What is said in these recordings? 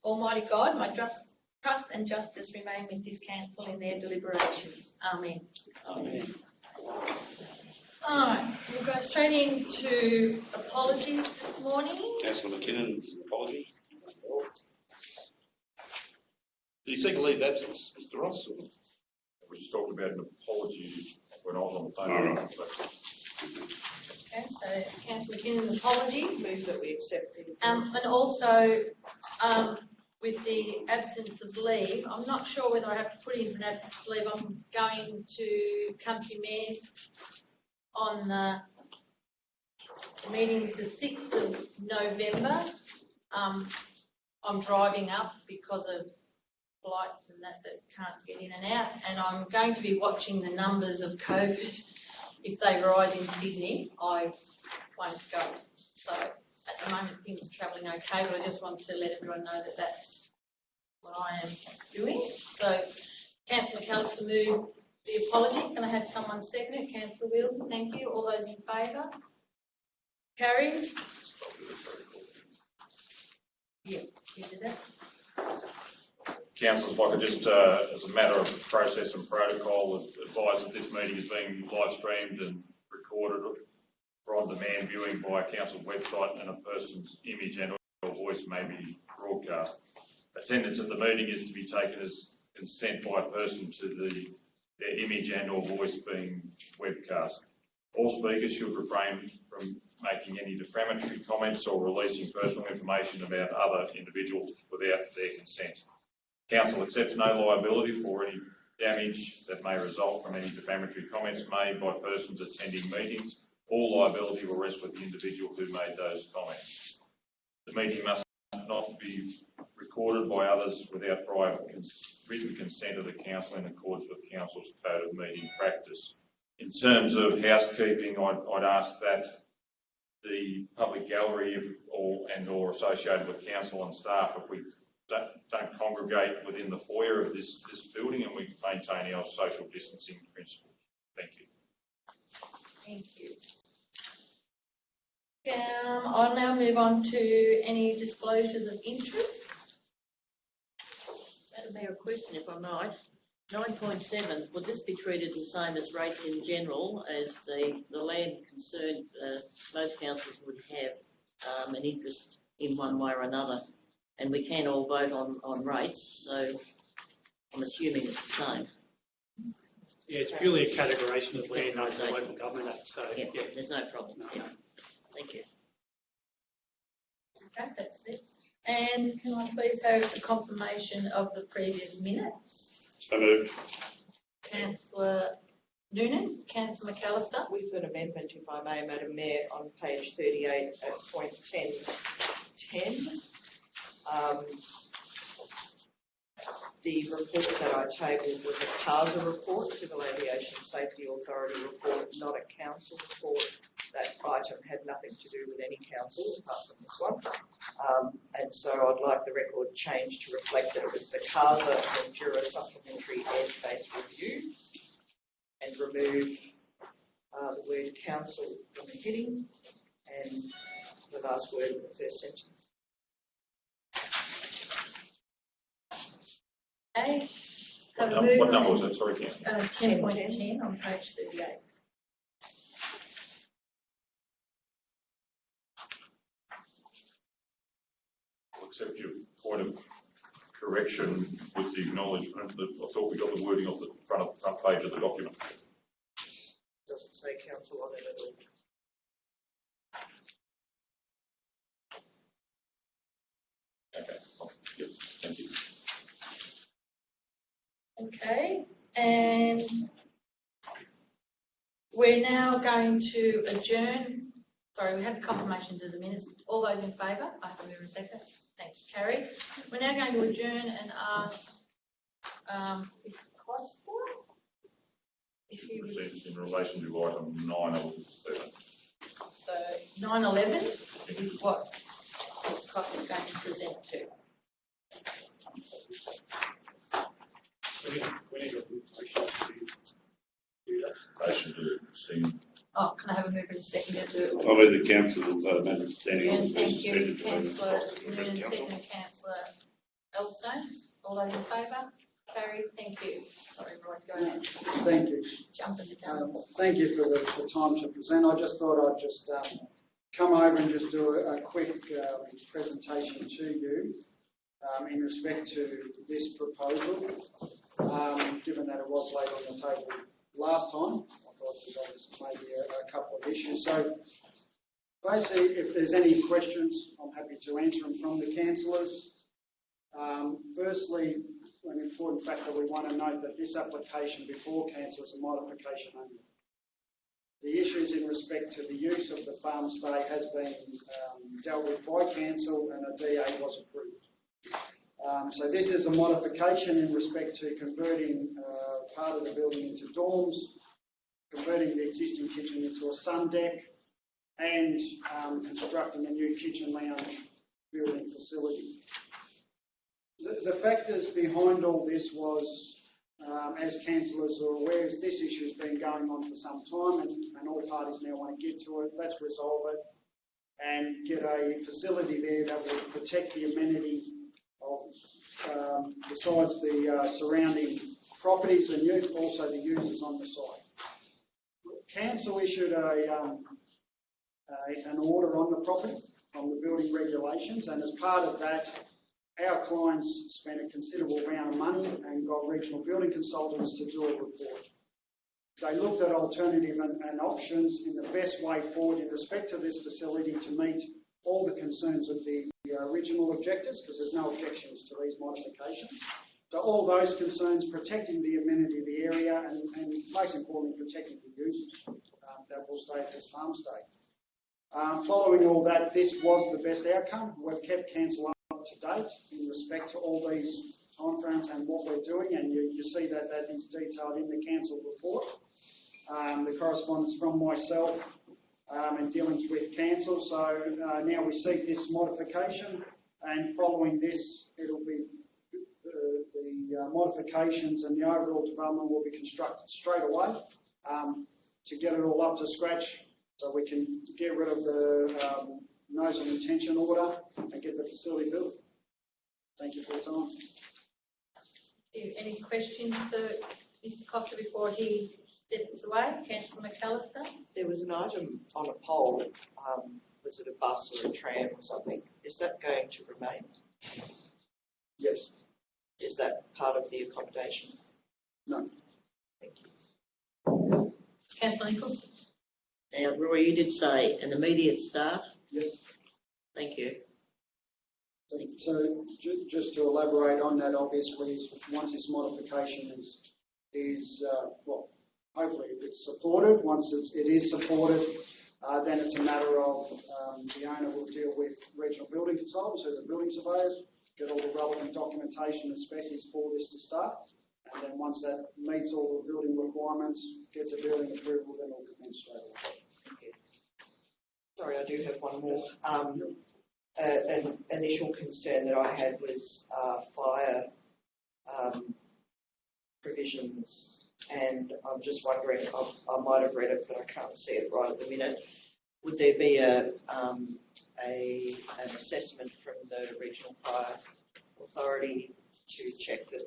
Almighty God, my trust and justice remain with this council in their deliberations. Amen. Amen. All right, we'll go straight into apologies this morning. Councillor McKinnon, apology. Did you seek a leave of absence, Mr. Ross? Or? We just talked about an apology when I was on the phone. All right. Okay, so Councillor McKinnon's apology. Move that we accept the And also, with the absence of leave, I'm not sure whether I have to put in for an absence of leave. I'm going to Country Mayors on the meeting's the 6th of November. I'm driving up because of flights and that can't get in and out, and I'm going to be watching the numbers of COVID. If they rise in Sydney, I won't go. So at the moment things are travelling okay, but I just want to let everyone know that that's what I am doing. So Councillor McAllister moved the apology. Can I have someone second it? Councillor Wheeldon, thank you. All those in favour? Carried? Yeah, you did that. Councillors, if I could just, as a matter of process and protocol, advise that this meeting is being live streamed and recorded for on-demand viewing via council website, and a person's image and or voice may be broadcast. Attendance at the meeting is to be taken as consent by a person to their image and or voice being webcast. All speakers should refrain from making any defamatory comments or releasing personal information about other individuals without their consent. Council accepts no liability for any damage that may result from any defamatory comments made by persons attending meetings. All liability will rest with the individual who made those comments. The meeting must not be recorded by others without prior written consent of the council in accordance with council's code of meeting practice. In terms of housekeeping, I'd ask that the public gallery or associated with council and staff, if we don't congregate within the foyer of this building, and we maintain our social distancing principles. Thank you. Thank you. I'll now move on to any disclosures of interest. Madam Mayor, a question, if I might. 9.7, would this be treated the same as rates in general, as the land concerned? Most councils would have an interest in one way or another, and we can all vote on rates, so I'm assuming it's the same. Yeah, it's purely a categorisation of land under the Local Government Act, so yeah. There's no problems. Yeah. Thank you. Okay, that's it. And can I please have the confirmation of the previous minutes? So moved. Councillor Noonan, Councillor McAllister. with an amendment, if I may, Madam Mayor, on page 38 at point 10.10. The report that I tabled was a CASA report, Civil Aviation Safety Authority report, not a council report. That item had nothing to do with any council apart from this one. And so I'd like the record changed to reflect that it was the CASA Endura Supplementary Airspace Review, and remove the word council from the heading and the last word in the first sentence. Okay. What number was that? Sorry, Councillor. 10.10 on page 38. I'll accept your point of correction with the acknowledgement that I thought we got the wording off the front page of the document. Doesn't say council on it at all. Okay. Yep. Thank you. Okay, and we're now going to adjourn. Sorry, we have the confirmations of the minutes. All those in favour? I have a move a second. Thanks, Carrie. We're now going to adjourn and ask Mr. Costa if he would. In relation to item 911. So 911 is what Mr. Costa is going to present to. we need a motion to do that. Motion to extend. Oh, can I have a move in a second to do it? I move the council matter standing on the Thank first you, amended Councillor vote. Noonan, second Councillor Elstone, all those in favour? Carried, thank you. Sorry, Roy, go ahead. Thank you. Jumping the gun. Thank you for the time to present. I just thought I'd just come over and just do a quick presentation to you in respect to this proposal. Given that it was laid on the table last time, I thought there was maybe a couple of issues. So basically, if there's any questions, I'm happy to answer them from the councillors. Firstly, an important factor we want to note that this application before council is a modification only. The issues in respect to the use of the farm stay has been dealt with by council and a DA was approved. So this is a modification in respect to converting part of the building into dorms, converting the existing kitchen into a sun deck, and constructing a new kitchen lounge building facility. The factors behind all this was, as councillors are aware, is this issue has been going on for some time and all parties now want to get to it. Let's resolve it and get a facility there that will protect the amenity of, besides the surrounding properties and also the users on the site. Council issued an order on the property from the building regulations, and as part of that, our clients spent a considerable amount of money and got regional building consultants to do a report. They looked at alternative and options in the best way forward in respect to this facility to meet all the concerns of the original objectives, because there's no objections to these modifications. So all those concerns, protecting the amenity of the area and most importantly, protecting the users that will stay at this farm stay. Following all that, this was the best outcome. We've kept council up to date in respect to all these timeframes and what we're doing, and you see that is detailed in the council report. The correspondence from myself and dealings with council. So now we seek this modification, and following this, it'll be the modifications and the overall development will be constructed straight away to get it all up to scratch, so we can get rid of the notice of intention order and get the facility built. Thank you for your time. Any questions for Mr. Costa before he steps away? Councillor McAllister? There was an item on a poll, was it a bus or a tram or something? Is that going to remain? Yes. Is that part of the accommodation? No. Thank you. Councillor Nichols? Now, Roy, you did say an immediate start. Yes. Thank you. So just to elaborate on that, obviously, once this modification is well, hopefully if it's supported, once it is supported, then it's a matter of the owner will deal with regional building consultants, who are the building surveyors, get all the relevant documentation and species for this to start, and then once that meets all the building requirements, gets a building approval, then it'll commence straight away. Thank you. Sorry, I do have one more. An initial concern that I had was fire provisions, and I'm just wondering, I might have read it, but I can't see it right at the minute. Would there be an assessment from the Regional Fire Authority to check that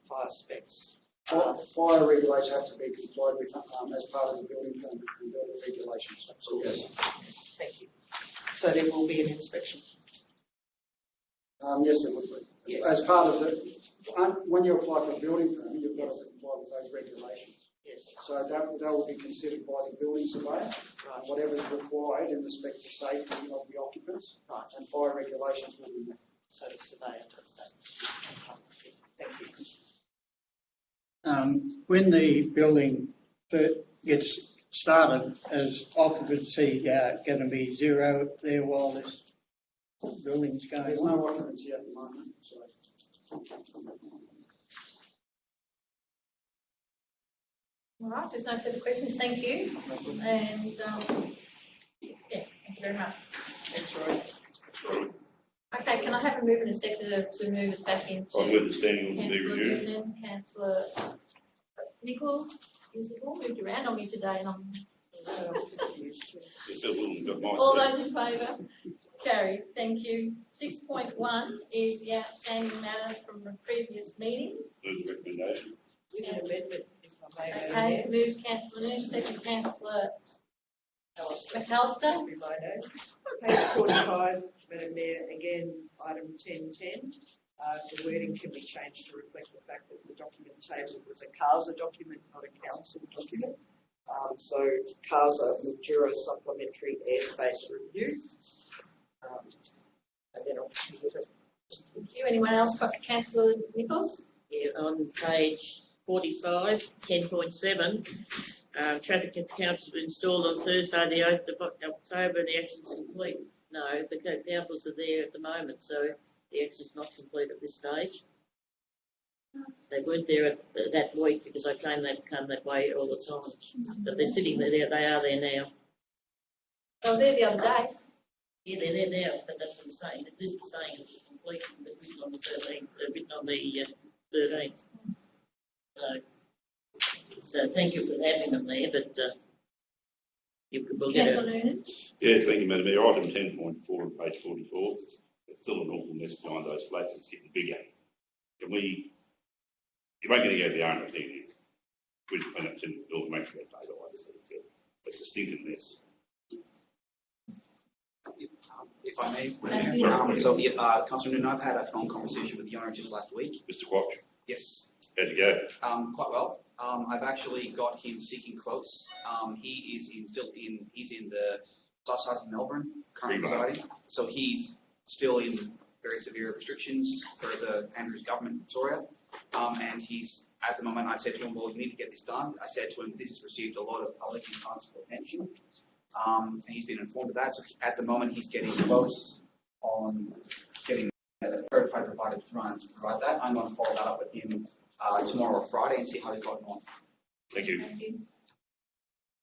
fire specs? Fire regulations have to be complied with as part of the building permit and building regulations. So yes. Thank you. So there will be an inspection? Yes, it would be. Yes. As part of when you apply for a building permit, you've got to comply with those regulations. Yes. So that will be considered by the building surveyor, right. Whatever's required in respect to safety of the occupants, right. And fire regulations will be met. So the surveyor does that. Thank you. When the building gets started, is occupancy going to be zero there while this building's going There's on? no occupancy at the moment. So. All right, there's no further questions. Thank you. And yeah, thank you very much. Thanks, Roy. Okay, can I have a move and a seconder to move us back into? I'll move the standing order be Councillor reviewed. Newman, Councillor Nichols. Is it all moved around on me today? And I'm Just a little bit more. all those in favour? Carried, thank you. 6.1 is the outstanding matter from the previous meeting. Move the recommendation. With an amendment, if I may, Madam Okay, Mayor. move councillor Noon, second councillor Alistair. McAllister. Be my name. Page 45, Madam Mayor, again, item 1010. The wording can be changed to reflect the fact that the document tabled was a CASA document, not a council document. So CASA, Mildura Supplementary Airspace Review. And then I'll continue with it. Thank you. Anyone else got councillor Nichols? Yeah, on page 45, 10.7, traffic councils were installed on Thursday, the 8th of October. The access is complete. No, the councils are there at the moment, so the access is not complete at this stage. They weren't there that week because I claim they've come that way all the time. But they're sitting there. They are there now. Oh, there the other day. Yeah, they're there now, but that's what I'm saying. This was saying it was complete, but written on the 13th, written on the 13th. So thank you for having them there, but we'll get Councillor Noonan? Yeah, thank you, Madam Mayor. Item 10.4 on page 44. It's still an awful mess behind those flats. It's getting bigger. Can we, you won't get to go to the owner, I think you. We just clean up to build and make sure it does all right. It's a stinking mess. If I may, Thank you. Councillor Noonan, I've had a phone conversation with the owner just last week. Mr. Quatch, Yes, how'd you go? quite well. I've actually got him seeking quotes. He's in the south side of Melbourne currently residing, so he's still in very severe restrictions for the Andrews government in Victoria. And he's, at the moment, I said to him, well, you need to get this done. I said to him, this has received a lot of public and council attention. And he's been informed of that. So at the moment, he's getting quotes on getting a third-party provider to provide that. I'm going to follow that up with him tomorrow or Friday and see how he's gotten on. Thank you. Thank you.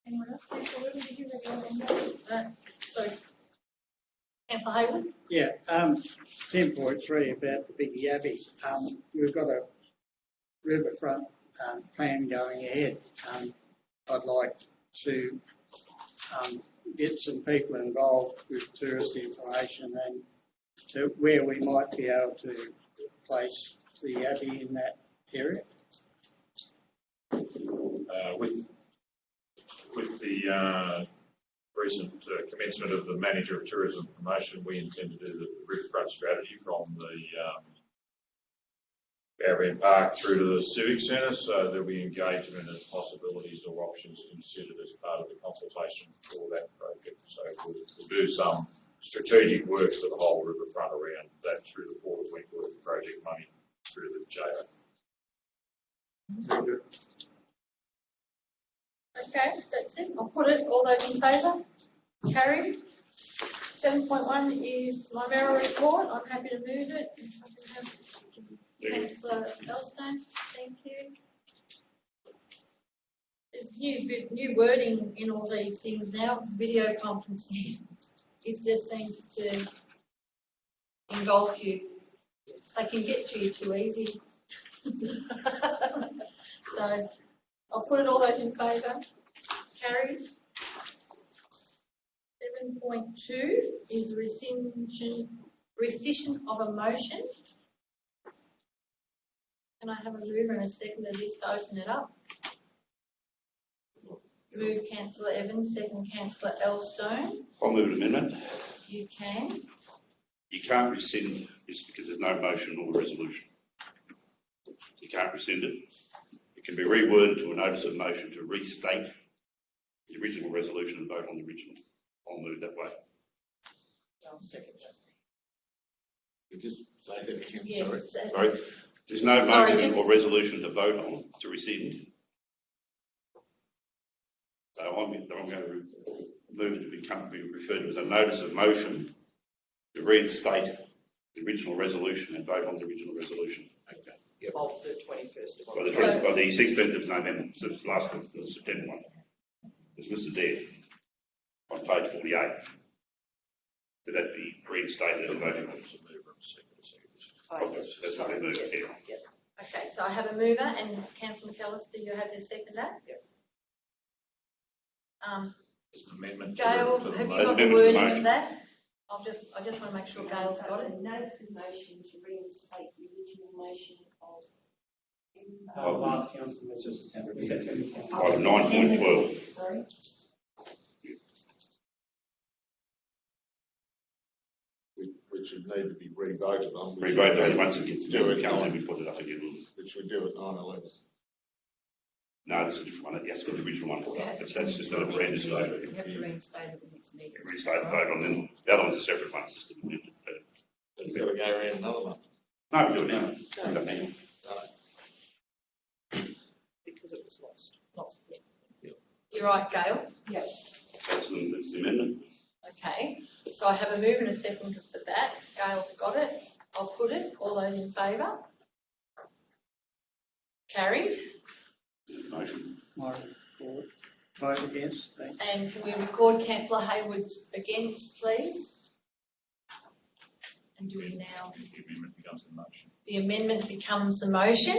Anyone else? Councillor Wilson, did you recommend that? Sorry. Councillor Hayward? Yeah, 10.3 about the Big Yabby. We've got a riverfront plan going ahead. I'd like to get some people involved with tourist information and to where we might be able to place the Abbey in that area. With the recent commencement of the Manager of Tourism Promotion, we intend to do the riverfront strategy from the Barrier Park through to the Civic Centre, so there'll be engagement and possibilities or options considered as part of the consultation for that project. So we'll do some strategic work for the whole riverfront around that through the Port of Winkworth project money through the JO. Okay, that's it. I'll put it. All those in favour? Carried. 7.1 is my mayoral report. I'm happy to move it. If I can have Councillor Elstone, thank you. There's new wording in all these things now. Video conferencing. It just seems to engulf you. They can get to you too easy. So I'll put it. All those in favour? Carried. 7.2 is rescission of a motion. Can I have a mover and a second of this to open it up? Move Councillor Evans, second Councillor Elstone. I'll move an amendment. You can. You can't rescind this because there's no motion or resolution. You can't rescind it. It can be reworded to a notice of motion to restate the original resolution and vote on the original. I'll move that way. I'll second that. Just say that again, Yeah, sorry. Sorry. There's no Sorry, motion just- or resolution to vote on to rescind. So I'm going to move it to be referred to as a notice of motion to reinstate the original resolution and vote on the original resolution. Okay. Of the 21st of By the, October. by the 16th of November, so it's last one, the September one. It's listed there on page 48. Would that be reinstated and voted on? Oh, yes. That's how they move it, Yes, yeah. yep. Okay, so I have a mover and Councillor McAllister, you have to second that? Yep. It's an amendment. Gail, to the have you motion. got the Amendment to the wording motion. of that? I just want to make sure Gail's got it. Notice of motion to reinstate the original motion of. Last council, this is September. Item 9.12. Sorry. Which would need to be re-voted on. Re-voted on once it gets Do it to council, on- we put it up again. Which we do at 9:11. No, that's a different one. Yes, the original one. Yes. That's just a brand new vote. We have to reinstate it the next meeting. Restate the vote on them. The other one's a separate one. It's just a amendment. It's got to go around another one. No, we do it now. We don't need it. Because it was lost. You're right, Gail. Yes. That's the amendment. Okay, so I have a move and a second for that. Gail's got it. I'll put it. All those in favour? Carried. Motion. Vote against, thank you. And can we record councillor Hayward's against, please? And do we now? The amendment becomes a motion. The amendment becomes the motion.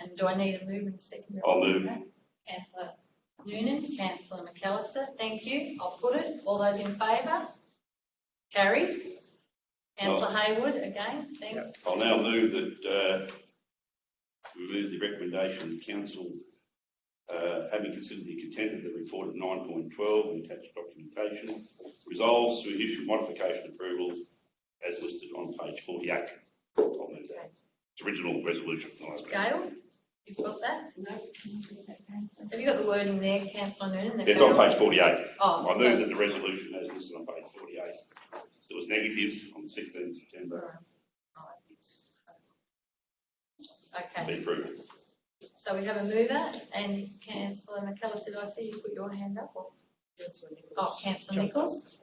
And do I need a move and a second? I'll move. Councillor Noonan, councillor McAllister, thank you. I'll put it. All those in favour? Carried. Councillor Hayward, again, thanks. I'll now move that we move the recommendation of the council, having considered the content of the report of 9.12 and attached documentation, resolves to issue modification approval as listed on page 48. I'll move that. It's original resolution from the last meeting. Gail, you've got that? No. Have you got the wording there, councillor Noonan? that It's on Gail- page 48. Oh, I move that the resolution as listed on page 48. There was negative on the 16th of September. Okay, Be approved. so we have a mover and councillor McAllister, did I see you put your hand up? Or? Oh, councillor Nichols.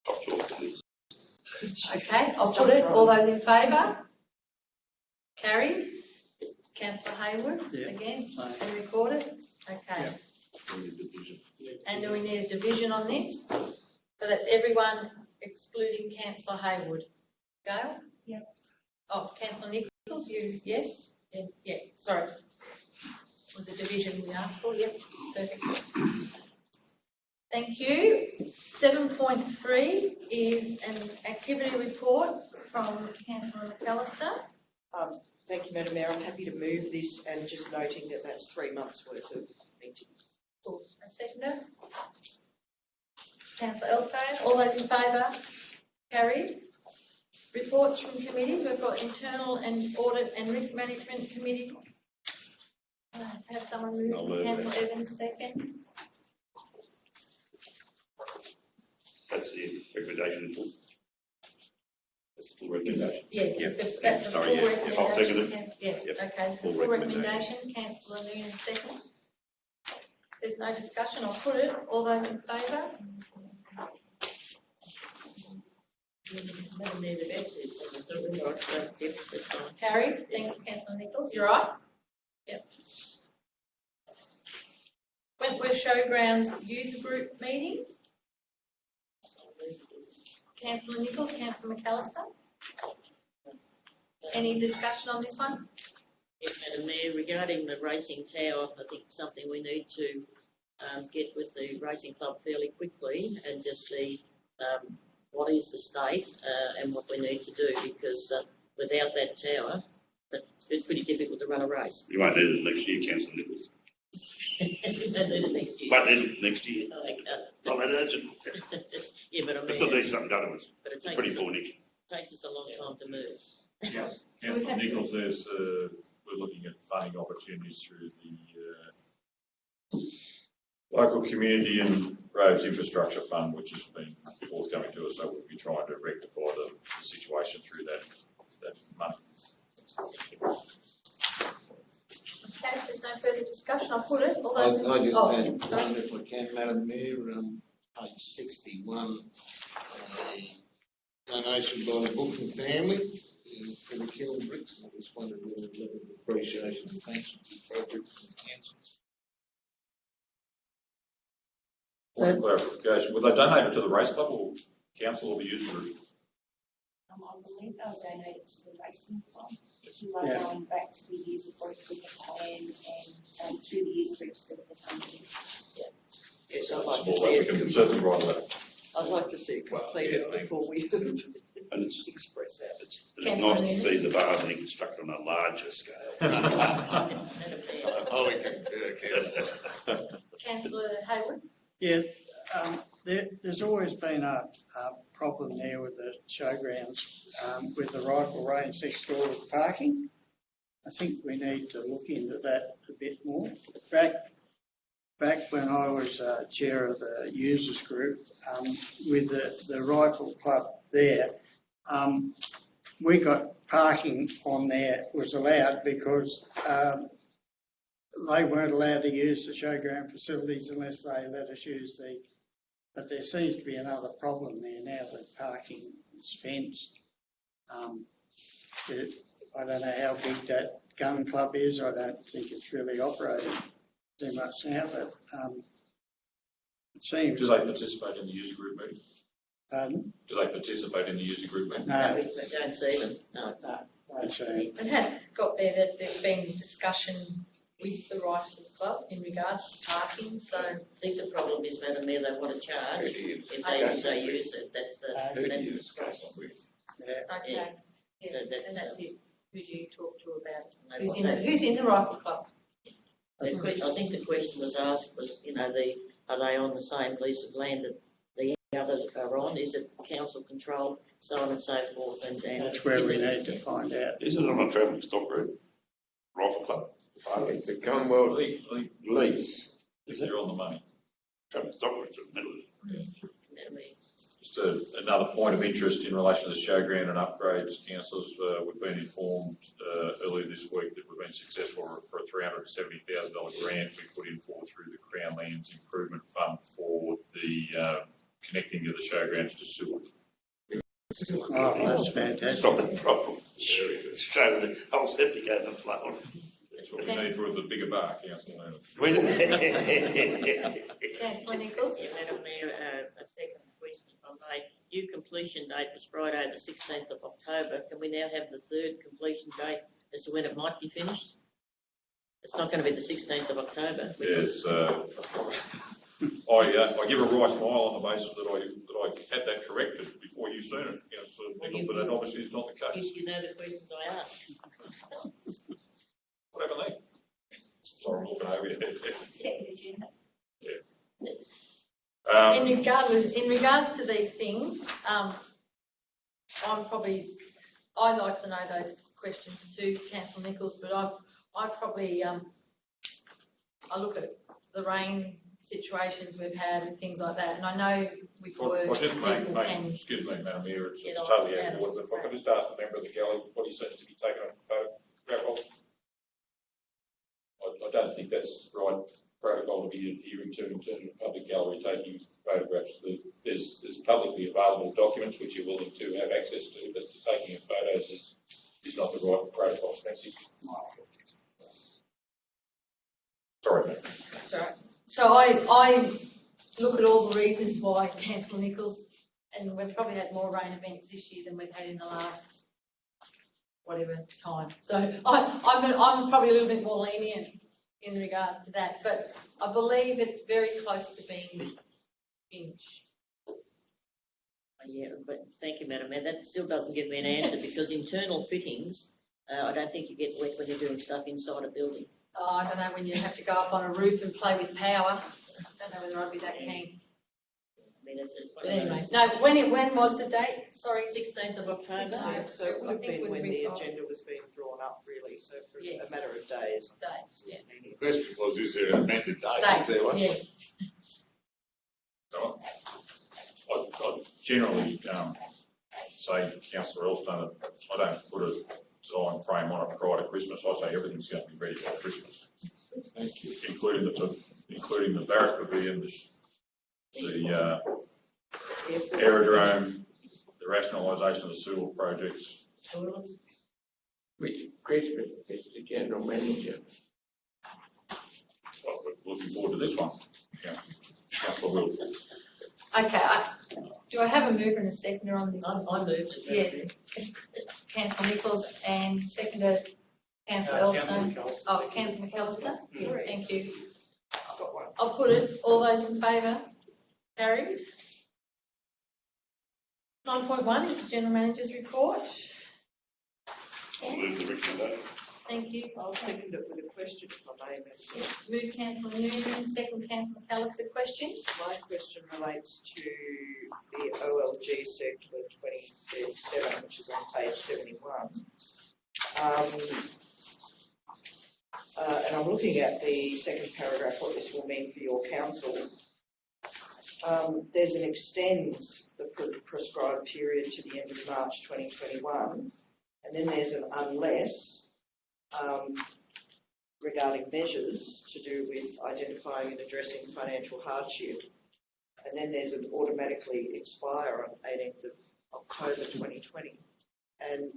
Top choice. Okay, I'll put it. All those in favour? Carried. Councillor Hayward, Yeah. against, and recorded. Okay. And do we need a division on this? So that's everyone excluding councillor Hayward. Gail? Yep. Oh, councillor Nichols, you, yes? Yeah, sorry. Was a division we asked for? Yep, perfect. Thank you. 7.3 is an activity report from councillor McAllister. Thank you, Madam Mayor. I'm happy to move this and just noting that that's 3 months' worth of meetings. A seconder. Councillor Elstone, all those in favour? Carried. Reports from committees, we've got internal and audit and risk management committee. Have someone I'll move, move councillor Evans second. That's the recommendation. That's the full Is recommendation. it- Yes, Yep. it's that's the full Sorry, yeah. recommendation. I'll second it. Yeah, Yep. okay, the Full full recommendation. recommendation, councillor Noonan second. There's no discussion, I'll put it. All those in favour? Never need a bet. Carried. Thanks, councillor Nichols. You're right? Yep. Wentworth Showgrounds User Group meeting. Councillor Nichols, councillor McAllister. Any discussion on this one? Yes, Madam Mayor, regarding the racing tower, I think it's something we need to get with the racing club fairly quickly and just see what is the state and what we need to do, because without that tower, it's pretty difficult to run a race. You won't need it next year, councillor Nichols. You don't need it next year. Won't need it next year. Okay. Not that urgent. Yeah, but I It still mean, needs something done with it. but it Pretty takes poor, Nick. us a long time to move. Councillor Nichols, we're looking at funding opportunities through the local community and roads infrastructure fund, which has been forthcoming to us, so we'll be trying to rectify the situation through that money. Okay, if there's no further discussion, I'll put it. All those I just oh, had sorry. one, if I can, Madam Mayor, page 61, donation by the Bushman family for the kiln bricks. I just wondered whether a level of appreciation and thanks would be appropriate from the council. One clarification, will they donate it to the race club or council or the user group? I believe they'll donate it to the racing club. You are Yeah. going back to the user group with the plan and through the user group set the funding. Yes, I'd like to Well, see we it, can certainly write that. I'd like to see it completed before we And it's, express that. it's nice to see the bars being constructed on a larger scale. Oh, we can, Councillor Hayward? Yeah, there's always been a problem there with the showgrounds, with the rifle range next door with parking. I think we need to look into that a bit more. Back when I was chair of the users group, with the rifle club there, we got parking on there was allowed because they weren't allowed to use the showground facilities unless they let us use but there seems to be another problem there now that parking is fenced. I don't know how big that gun club is. I don't think it's really operating too much now, but it seems. Do they participate in the user group meeting? Pardon? Do they participate in the user group meeting? No, We don't see them, no. I'd say. It has got there that there's been discussion with the Rifle Club in regards to parking, so. I think the problem is, Madam Mayor, they want to charge if they use it, that's the struggle. Yeah. Okay, Yeah. yeah, So that's, and that's it. Who do you talk to about it? No, Who's in the Rifle Club? I think the question was asked was, are they on the same lease of land that the others are on? Is it council controlled, so on and so forth? And That's where we need to find out. Is it on a travelling stock route? Rifle Club? It's a Commonwealth lease. You're on the money. Travelling stock route's in the middle of it. Just another point of interest in relation to the showground and upgrades, councillors, we've been informed earlier this week that we've been successful for a $370,000 grant we put in for through the Crown Lands Improvement Fund for the connecting of the showgrounds to sewer. Oh, that's fantastic. Stop the problem. It's showing the whole septic overflowing. That's what we need for the bigger bar, councillor. Councillor Nichols? Yeah, Madam Mayor, a second question if I may. New completion date was Friday the 16th of October. Can we now have the third completion date as to when it might be finished? It's not going to be the 16th of October. Yes, I give a wry smile on the basis that I had that corrected before you seen it, Councillor Nichols, but that obviously is not the case. You know the questions I asked. What happened there? Sorry, I'm looking over here. In regards to these things, I like to know those questions too, Councillor Nichols, but I probably, I look at the rain situations we've had and things like that, and I know with work people can. Excuse me, Madam Mayor, it's get totally out out of of order, but if I could just ask the member of the gallery what he seems to be taking a photograph of. I don't think that's the right protocol to be adhering to in terms of public gallery taking photographs. There's publicly available documents which you're willing to have access to, but the taking of photos is not the right protocol. Thank you. Sorry, ma'am. That's all right. So I look at all the reasons why, Councillor Nichols, and we've probably had more rain events this year than we've had in the last whatever time. So I'm probably a little bit more lenient in regards to that, but I believe it's very close to being finished. Yeah, but thank you, Madam Mayor. That still doesn't give me an answer because internal fittings, I don't think you get wet when you're doing stuff inside a building. Oh, I don't know, when you have to go up on a roof and play with power. I don't know whether I'd be that keen. I mean, it's But anyway, no, when was the date? Sorry, 16th of October. So it would I have think it been was when the before. agenda was being drawn up, really, so for Yes. a matter of days. Dates, yeah. The question was, is there an amended date? Is there one? Yes. So I generally say, Councillor Elston, I don't put a time frame on it prior to Christmas. I say everything's going to be ready by Christmas. Thank you. Including the barrack pavilion, the aerodrome, the rationalisation of the sewer projects. Which Christmas is the general manager? Well, we're looking forward to this one. Councillor Will. Okay, do I have a mover and a seconder on this? I moved it. Yes. Councillor Nichols and seconder Councillor Elstone. Councillor McAllister. Oh, Councillor McAllister? Yeah, thank you. I've got one. I'll put it. All those in favour? Carried. 9.1 is the General Manager's report. I'll move the recommendation. Thank you. I'll second it with a question if I may, Madam Chair. Move Councillor Newman, second Councillor McAllister. Question? My question relates to the OLG Circular 2037, which is on page 71. And I'm looking at the second paragraph, what this will mean for your council. There's an extends the prescribed period to the end of March 2021, and then there's an unless regarding measures to do with identifying and addressing financial hardship, and then there's an automatically expire on 18th of October 2020. And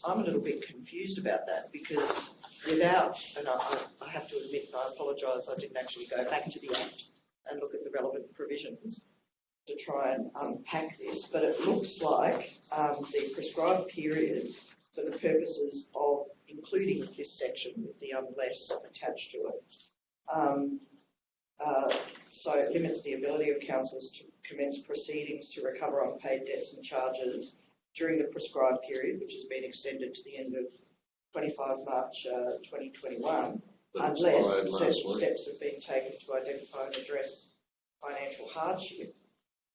I'm a little bit confused about that because without, and I have to admit, and I apologise, I didn't actually go back to the Act and look at the relevant provisions to try and unpack this, but it looks like the prescribed period for the purposes of including this section with the unless attached to it. So it limits the ability of councils to commence proceedings to recover unpaid debts and charges during the prescribed period, which has been extended to the end of 25 March 2021, unless certain steps have been taken to identify and address financial hardship.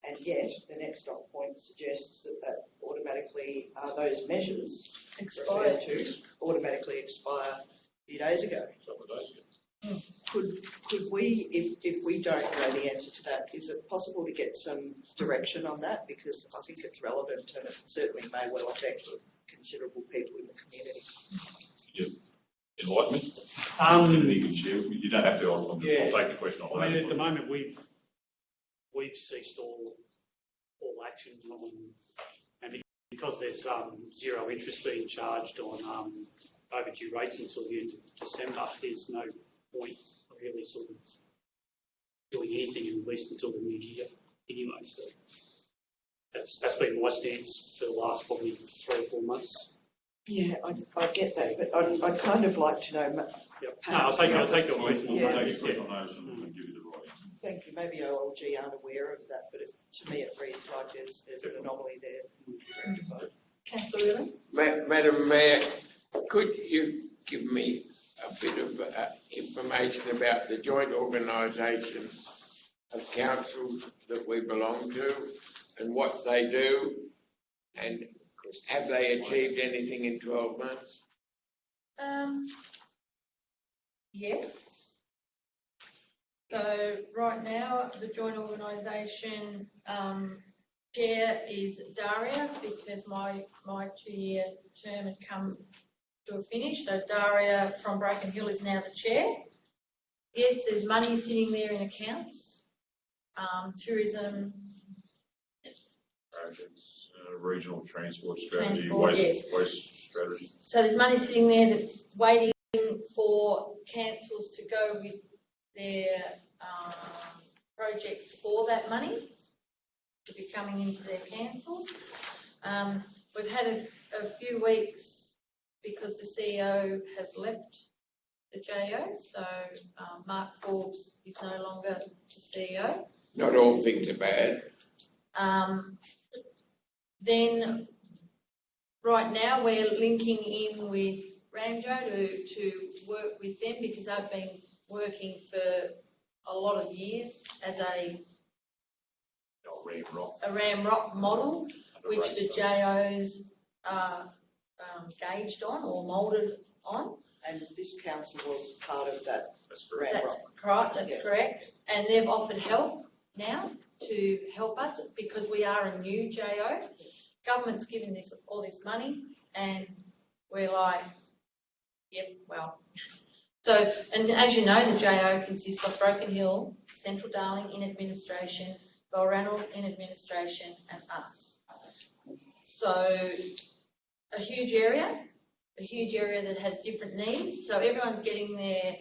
And yet, the next dot point suggests that automatically those measures referred to automatically expire a few days ago. Could we, if we don't know the answer to that, is it possible to get some direction on that? Because I think it's relevant and it certainly may well affect considerable people in the community. Enlighten me. You can share. You don't have to. I'll take the question. I mean, at the moment we've ceased all action on, and because there's zero interest being charged on overdue rates until the end of December, there's no point really sort of doing anything, at least until the new year anyway. So that's been my stance for the last probably 3 or 4 months. Yeah, I get that, but I'd kind of like to know. Yep. No, I'll take your question. Thank you. Maybe OLG aren't aware of that, but to me it reads like there's an anomaly there. Councillor Whelan? Madam Mayor, could you give me a bit of information about the joint organisation of councils that we belong to and what they do, and have they achieved anything in 12 months? Yes. So right now, the joint organisation chair is Daria, because my 2-year term had come to a finish. So Daria from Broken Hill is now the chair. Yes, there's money sitting there in accounts. Tourism. Projects, regional transport strategy, Transport, waste strategy. So there's money sitting there that's waiting for councils to go with their projects for that money to be coming into their councils. We've had a few weeks because the CEO has left the JO, so Mark Forbes is no longer the CEO. Not all things are bad. Then right now we're linking in with Ramjo to work with them, because they've been working for a lot of years as a Ram Rock model, which the JOs are gauged on or moulded on. And this council was part of that. That's correct. That's correct. And they've offered help now to help us, because we are a new JO. Government's given all this money, and we're like, yep, well. So, and as you know, the JO consists of Broken Hill, Central Darling in administration, Balranald in administration, and us. So a huge area that has different needs. So everyone's getting their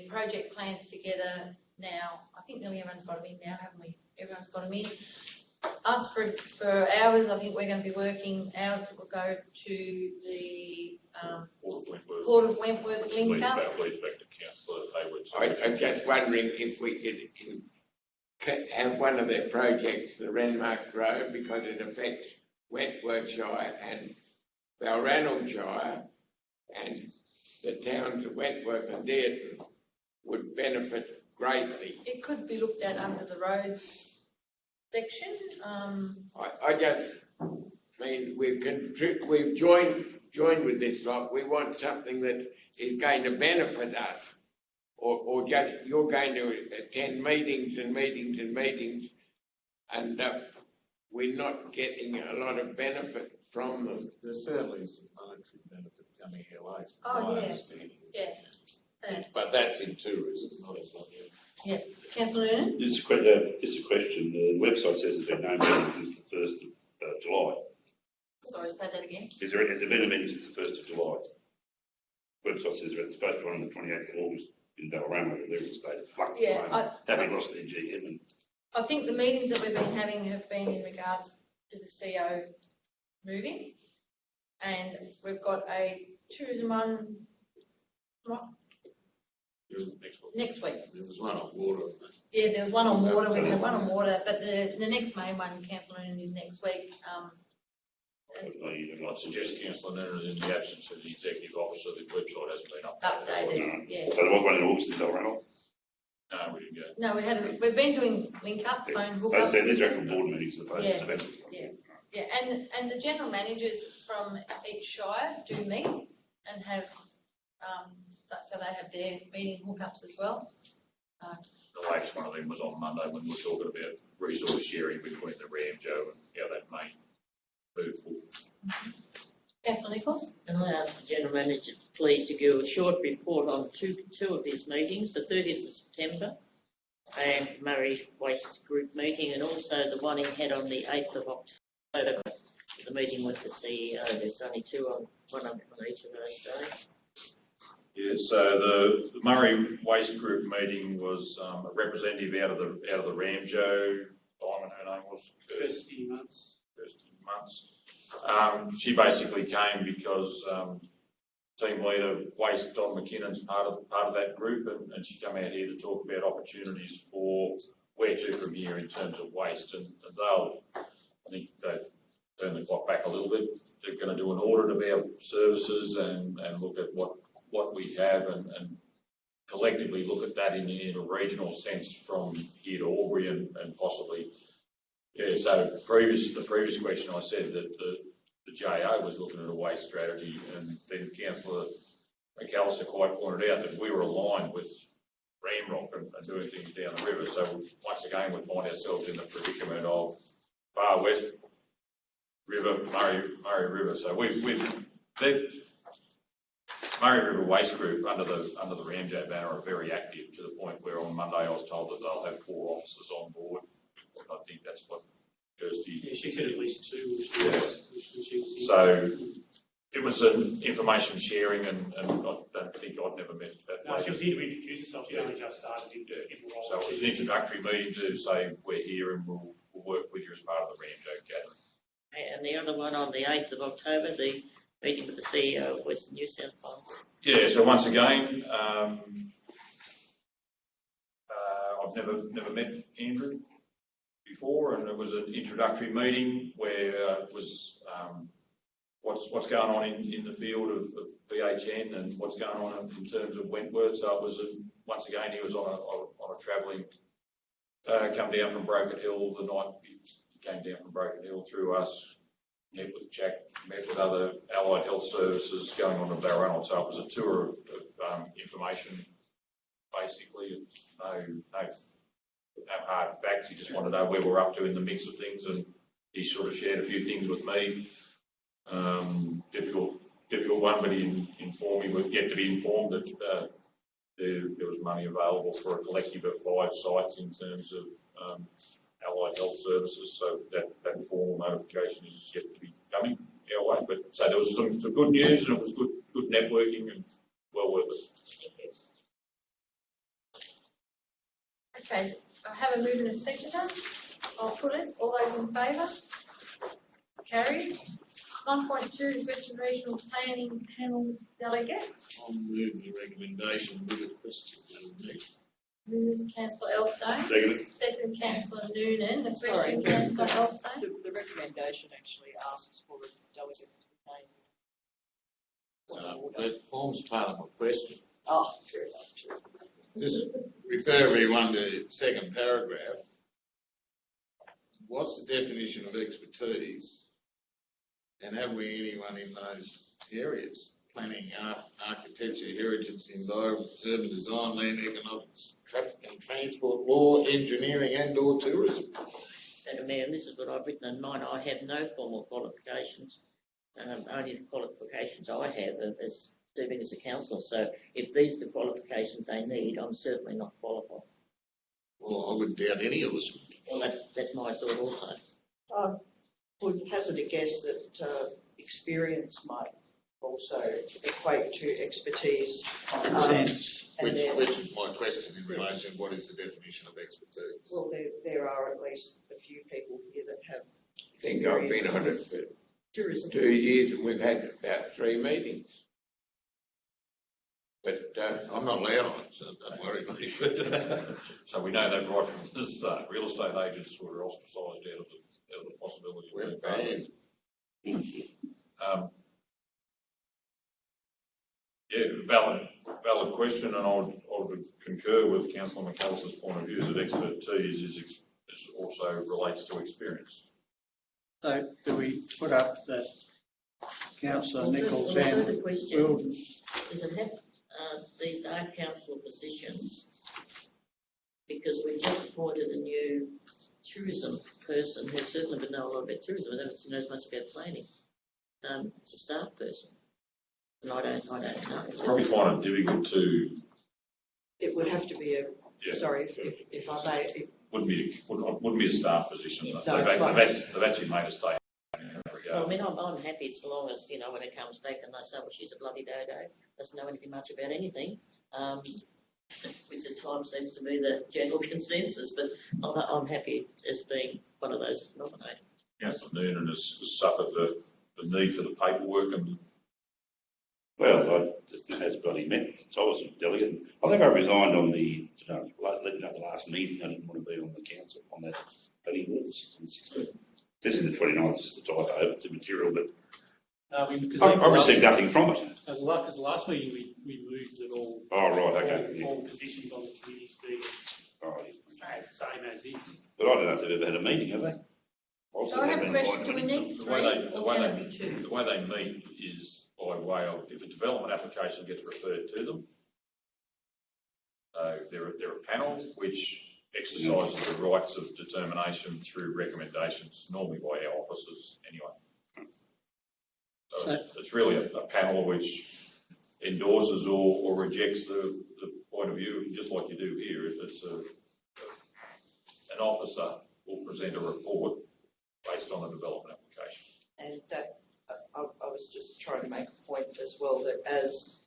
project plans together now. I think nearly everyone's got them in now, haven't we? Everyone's got them in. ask for hours. I think we're going to be working hours that will go to the Port of Wentworth link up. Leads back to Councillor Hayward. I'm just wondering if we could have one of their projects, the Renmark Road, because it affects Wentworth Shire and Balranald Shire, and the towns of Wentworth and Dearden would benefit greatly. It could be looked at under the roads section. I just mean we've joined with this lot. We want something that is going to benefit us, or just you're going to attend meetings and meetings and meetings, and we're not getting a lot of benefit from them. There certainly is a monetary benefit coming our way, Oh, from my yeah. understanding. Yeah. But that's in tourism, not as long as. Yeah. Councillor Noonan? Just a question. The website says there's been no meeting since the 1st of July. Sorry, say that again. Has there been a meeting since the 1st of July? Website says it's supposed to be on the 28th of August in Balranald, but they're in a state of flux. Yeah, having lost their GM. And I think the meetings that we've been having have been in regards to the CO moving, and we've got a tourism one next week. There was one on water. Yeah, there was one on water, we've had one on water, but the next main one, Councillor Noonan, is next week. I'd suggest Councillor Noonan, in the absence of the executive officer, the website hasn't been updated. Updated, yeah. so there was one in August in Balranald. No, we didn't go. No, we've been doing link-ups, phone They hookups. say these are actual board meetings as opposed Yeah. to events. Yeah, and the general managers from each shire do meet and have, so they have their meeting hookups as well. The latest one of them was on Monday when we were talking about resource sharing between the Ramjo and how that may move forward. Councillor Nichols? And I asked the General Manager please to give a short report on two of his meetings, the 30th of September and Murray Waste Group meeting, and also the one he had on the 8th of October, the meeting with the CEO. There's only one on each of those days. Yeah, so the Murray Waste Group meeting was a representative out of the Ramjo, Diamond, her name was Kirsty Muntz. She basically came because team leader Waste Don McKinnon's part of that group, and she came out here to talk about opportunities for where to from here in terms of waste, and I think they've turned the clock back a little bit. They're going to do an audit of our services and look at what we have and collectively look at that in a regional sense from here to Albury and possibly. Yeah, so the previous question I said that the JO was looking at a waste strategy, and then Councillor McAllister quite pointed out that we were aligned with Ramrock and doing things down the river. So once again we find ourselves in the predicament of Far West River, Murray River. So the Murray River Waste Group under the Ramjo banner are very active, to the point where on Monday I was told that they'll have 4 officers on board. I think that's what Kirsty. Yeah, she said at least 2. So it was an information sharing, and I don't think I'd never met that. No, she was here to introduce herself. She only just started in the role. So it was an introductory meeting to say we're here and we'll work with you as part of the Ramjo gathering. And the other one on the 8th of October, the meeting with the CEO of Western New South Wales. Yeah, so once again, I've never met Andrew before, and it was an introductory meeting where it was what's going on in the field of BHN and what's going on in terms of Wentworth. So it was once again he was on a travelling come down from Broken Hill the night he came down from Broken Hill through us, met with Jack, met with other allied health services going on to Balranald. So it was a tour of information, basically. No hard facts. He just wanted to know where we're up to in the mix of things, and he sort of shared a few things with me. Difficult one, but he informed me, we've yet to be informed that there was money available for a collective of 5 sites in terms of allied health services. So that formal notification is yet to be coming our way. But so there was some good news, and it was good networking and well worth it. Okay, I have a move and a seconder. I'll put it. All those in favour? Carried. 1.2 is Western Regional Planning Panel Delegates. I'll move the recommendation with a question. Move Councillor Elstone. Second. Second Councillor Noonan. The Sorry, question, Councillor Elstone. The recommendation actually asks for a delegate to be named. That forms part of my question. Oh, fair enough. Just refer everyone to second paragraph. What's the definition of expertise? And have we anyone in those areas? Planning, art, architecture, heritage, environment, urban design, land economics, traffic and transport, law, engineering and or tourism. Madam Mayor, and this is what I've written in mine. I have no formal qualifications. Only the qualifications I have as serving as a councillor. So if these are the qualifications they need, I'm certainly not qualified. Well, I wouldn't doubt any of us. Well, that's my thought also. Would hazard a guess that experience might also equate to expertise. Which is my question in relation to what is the definition of expertise? Well, there are at least a few people here that have I think I've been on it for tourism. 2 years and we've had about 3 meetings. But I'm not allowed on it, so don't worry, mate. So we know that right from the start. Real estate agents were ostracised out of the possibility of We're being part of it. banned. Valid question, and I would concur with Councillor McAllister's point of view that expertise is also relates to experience. So do we put up that Councillor Nichols Also and the question, Wilden? does it have, these are council positions, because we've just appointed a new tourism person who certainly would know a lot about tourism, and doesn't know as much about planning. It's a staff person, and I don't know. Probably find it difficult to. It would have to be sorry, if I may. Wouldn't be a staff position. No, They've actually made a statement in that regard. Well, I mean, I'm happy so long as, when it comes back and they say, well, she's a bloody dodo, doesn't know anything much about anything, which at times seems to be the general consensus, but I'm happy as being one of those nominated. Councillor Noonan has suffered the need for the paperwork and. Well, I just has bloody met, so I was a delegate. I think I resigned on the last meeting. I didn't want to be on the council on that bloody rules on the 16th. This is the 29th, it's just a typo, it's immaterial, but I received nothing from it. Because the last meeting we moved it all. Oh, right, okay. All positions on the committees being same as is. But I don't know if they've ever had a meeting, have they? So I have a question, do we need The 3 way or can it be 2? the way they meet is by way of, if a development application gets referred to them, so they're a panel which exercises the rights of determination through recommendations, normally by our officers anyway. So it's really a panel which endorses or rejects the point of view, just like you do here. It's an officer will present a report based on the development application. And that, I was just trying to make a point as well, that as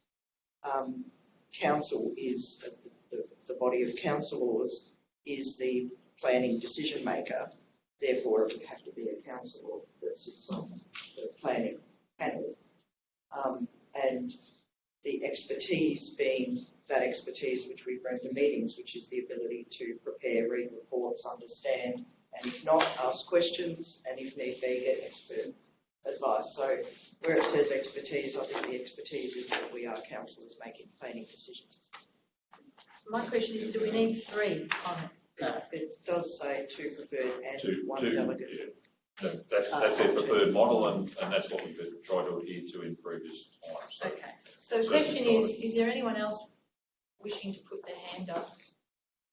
council is, the body of councillors is the planning decision maker, therefore it would have to be a councillor that sits on the planning panel. And the expertise being that expertise which we bring to meetings, which is the ability to prepare, read reports, understand, and if not, ask questions, and if need be, get expert advice. So where it says expertise, I think the expertise is that we are councillors making planning decisions. My question is, do we need 3 on it? It does say 2 preferred and 1 delegate. Yeah. That's their preferred model, and that's what we've tried to adhere to in previous times. So. Okay. So the question is there anyone else wishing to put their hand up,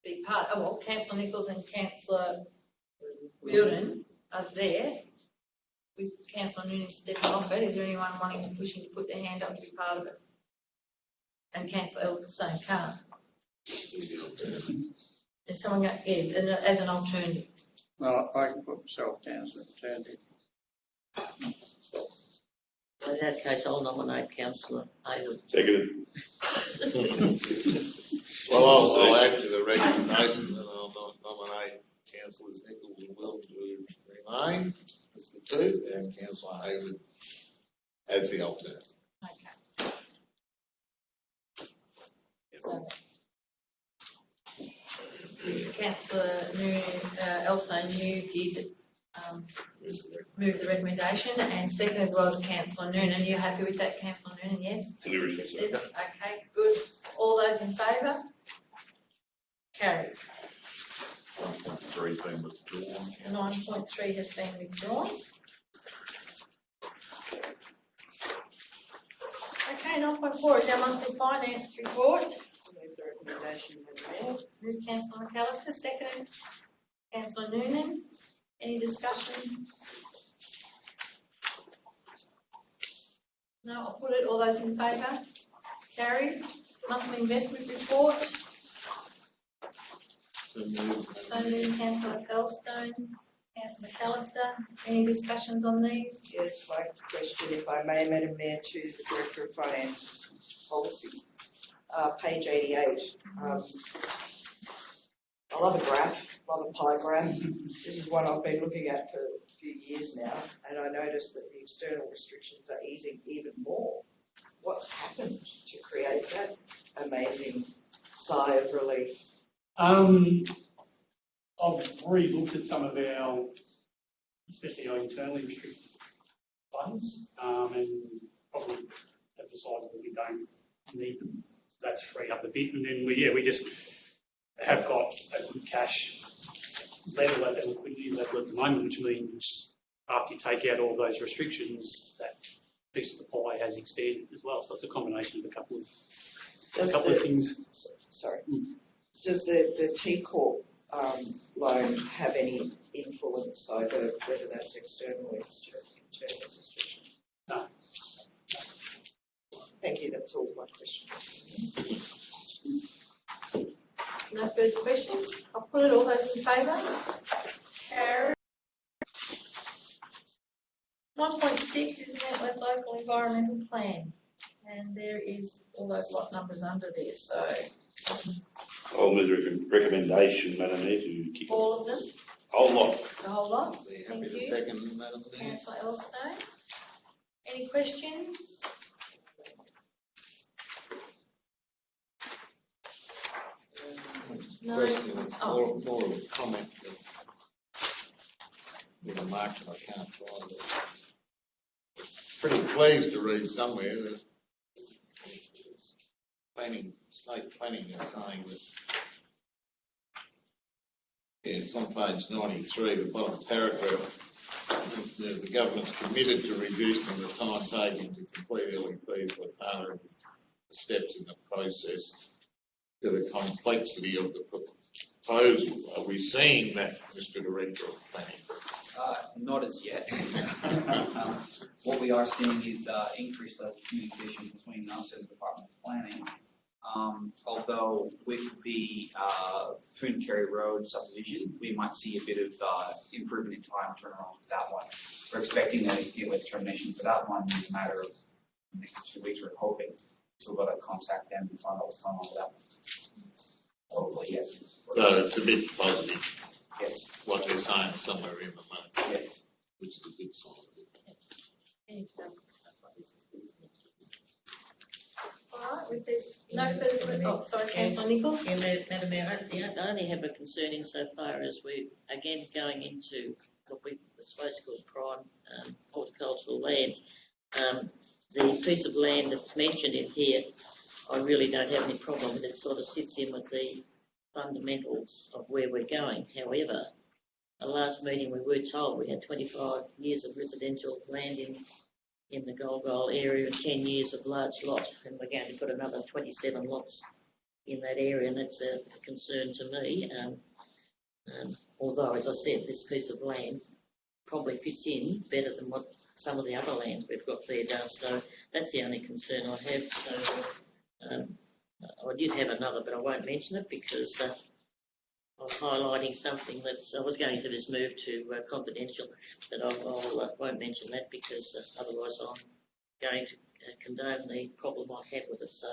be part? Oh, well, Councillor Nichols and Councillor Wilden are there. With Councillor Noonan stepping off it, is there anyone wishing to put their hand up to be part of it? And Councillor Elstone can't. Is someone going? Yes, and as an alternative. Well, I can put myself down as an alternative. So in that case, I'll nominate Councillor Hayward. Seconded. Well, I'll add to the recommendation and I'll nominate Councillors Nichols and Wilton to remain as the two, and Councillor Hayward as the alternate. Okay. So, Councillor Elstone, you did move the recommendation, and seconded was Councillor Noonan. Are you happy with that, Councillor Noonan? Yes? Okay, good. All those in favour? Carried. 1.3 has been withdrawn. 9.3 has been withdrawn. Okay, 9.4 is our monthly finance report. Move the recommendation, Madam Mayor. Moved Councillor McAllister, seconded Councillor Noonan. Any discussion? No, I'll put it. All those in favour? Carried. Monthly investment report. So moved Councillor Elstone, Councillor McAllister. Any discussions on these? Yes, my question, if I may, Madam Mayor, to the Director of Finance Policy. Page 88. I love a graph, love a pie graph. This is one I've been looking at for a few years now, and I noticed that the external restrictions are easing even more. What's happened to create that amazing sigh of relief? I've re-looked at some of our, especially our internally restricted funds, and probably have decided that we don't need them. So that's freed up a bit, and then we just have got a good cash level at the liquidity level at the moment, which means after you take out all those restrictions, that piece of the pie has expanded as well. So it's a combination of a couple of things. Sorry. Does the T Corp loan have any influence over whether that's external or internal restriction? No. Thank you. That's all my questions. No further questions? I'll put it. All those in favour? Carried. 9.6 is Network Local Environmental Plan, and there is all those lot numbers under there, so I'll move the recommendation, Madam Mayor, to kick off. all of them, Whole lot. the whole lot. Be Thank happy to you. second, Madam Mayor. Councillor Elstone. Any questions? No. Question, it's Oh. more of a comment with a mark that I can't find it. Pretty pleased to read somewhere that state planning is saying that, yeah, it's on page 93, the bottom paragraph, the government's committed to reducing the time taken to complete LEPs by part of the steps in the process to the complexity of the proposal. Are we seeing that, Mr. Director of Planning? Not as yet. What we are seeing is increased level of communication between us and the Department of Planning. Although with the Pooncarry Road subdivision, we might see a bit of improvement in time turnaround for that one. We're expecting a determination for that one in a matter of the next 2 weeks, we're hoping. So we've got to contact them and find out what's going on with that one. Hopefully, yes. So it's a bit positive, Yes. what they're saying somewhere in the month, Yes. which is a good sign. Any stuff like this is good, isn't it? All right, if there's no further, oh, sorry, Councillor Nichols. Yeah, Madam Mayor, I only have a concern insofar as we're again going into what we were supposed to call prime horticultural land. The piece of land that's mentioned in here, I really don't have any problem with. It sort of sits in with the fundamentals of where we're going. However, the last meeting we were told we had 25 years of residential land in the Golgol area and 10 years of large lot, and we're going to put another 27 lots in that area, and that's a concern to me. Although, as I said, this piece of land probably fits in better than what some of the other land we've got there does, so that's the only concern I have. So I did have another, but I won't mention it because I'm highlighting something that's, I was going to just move to confidential, but I won't mention that because otherwise I'm going to condone the problem I had with it. So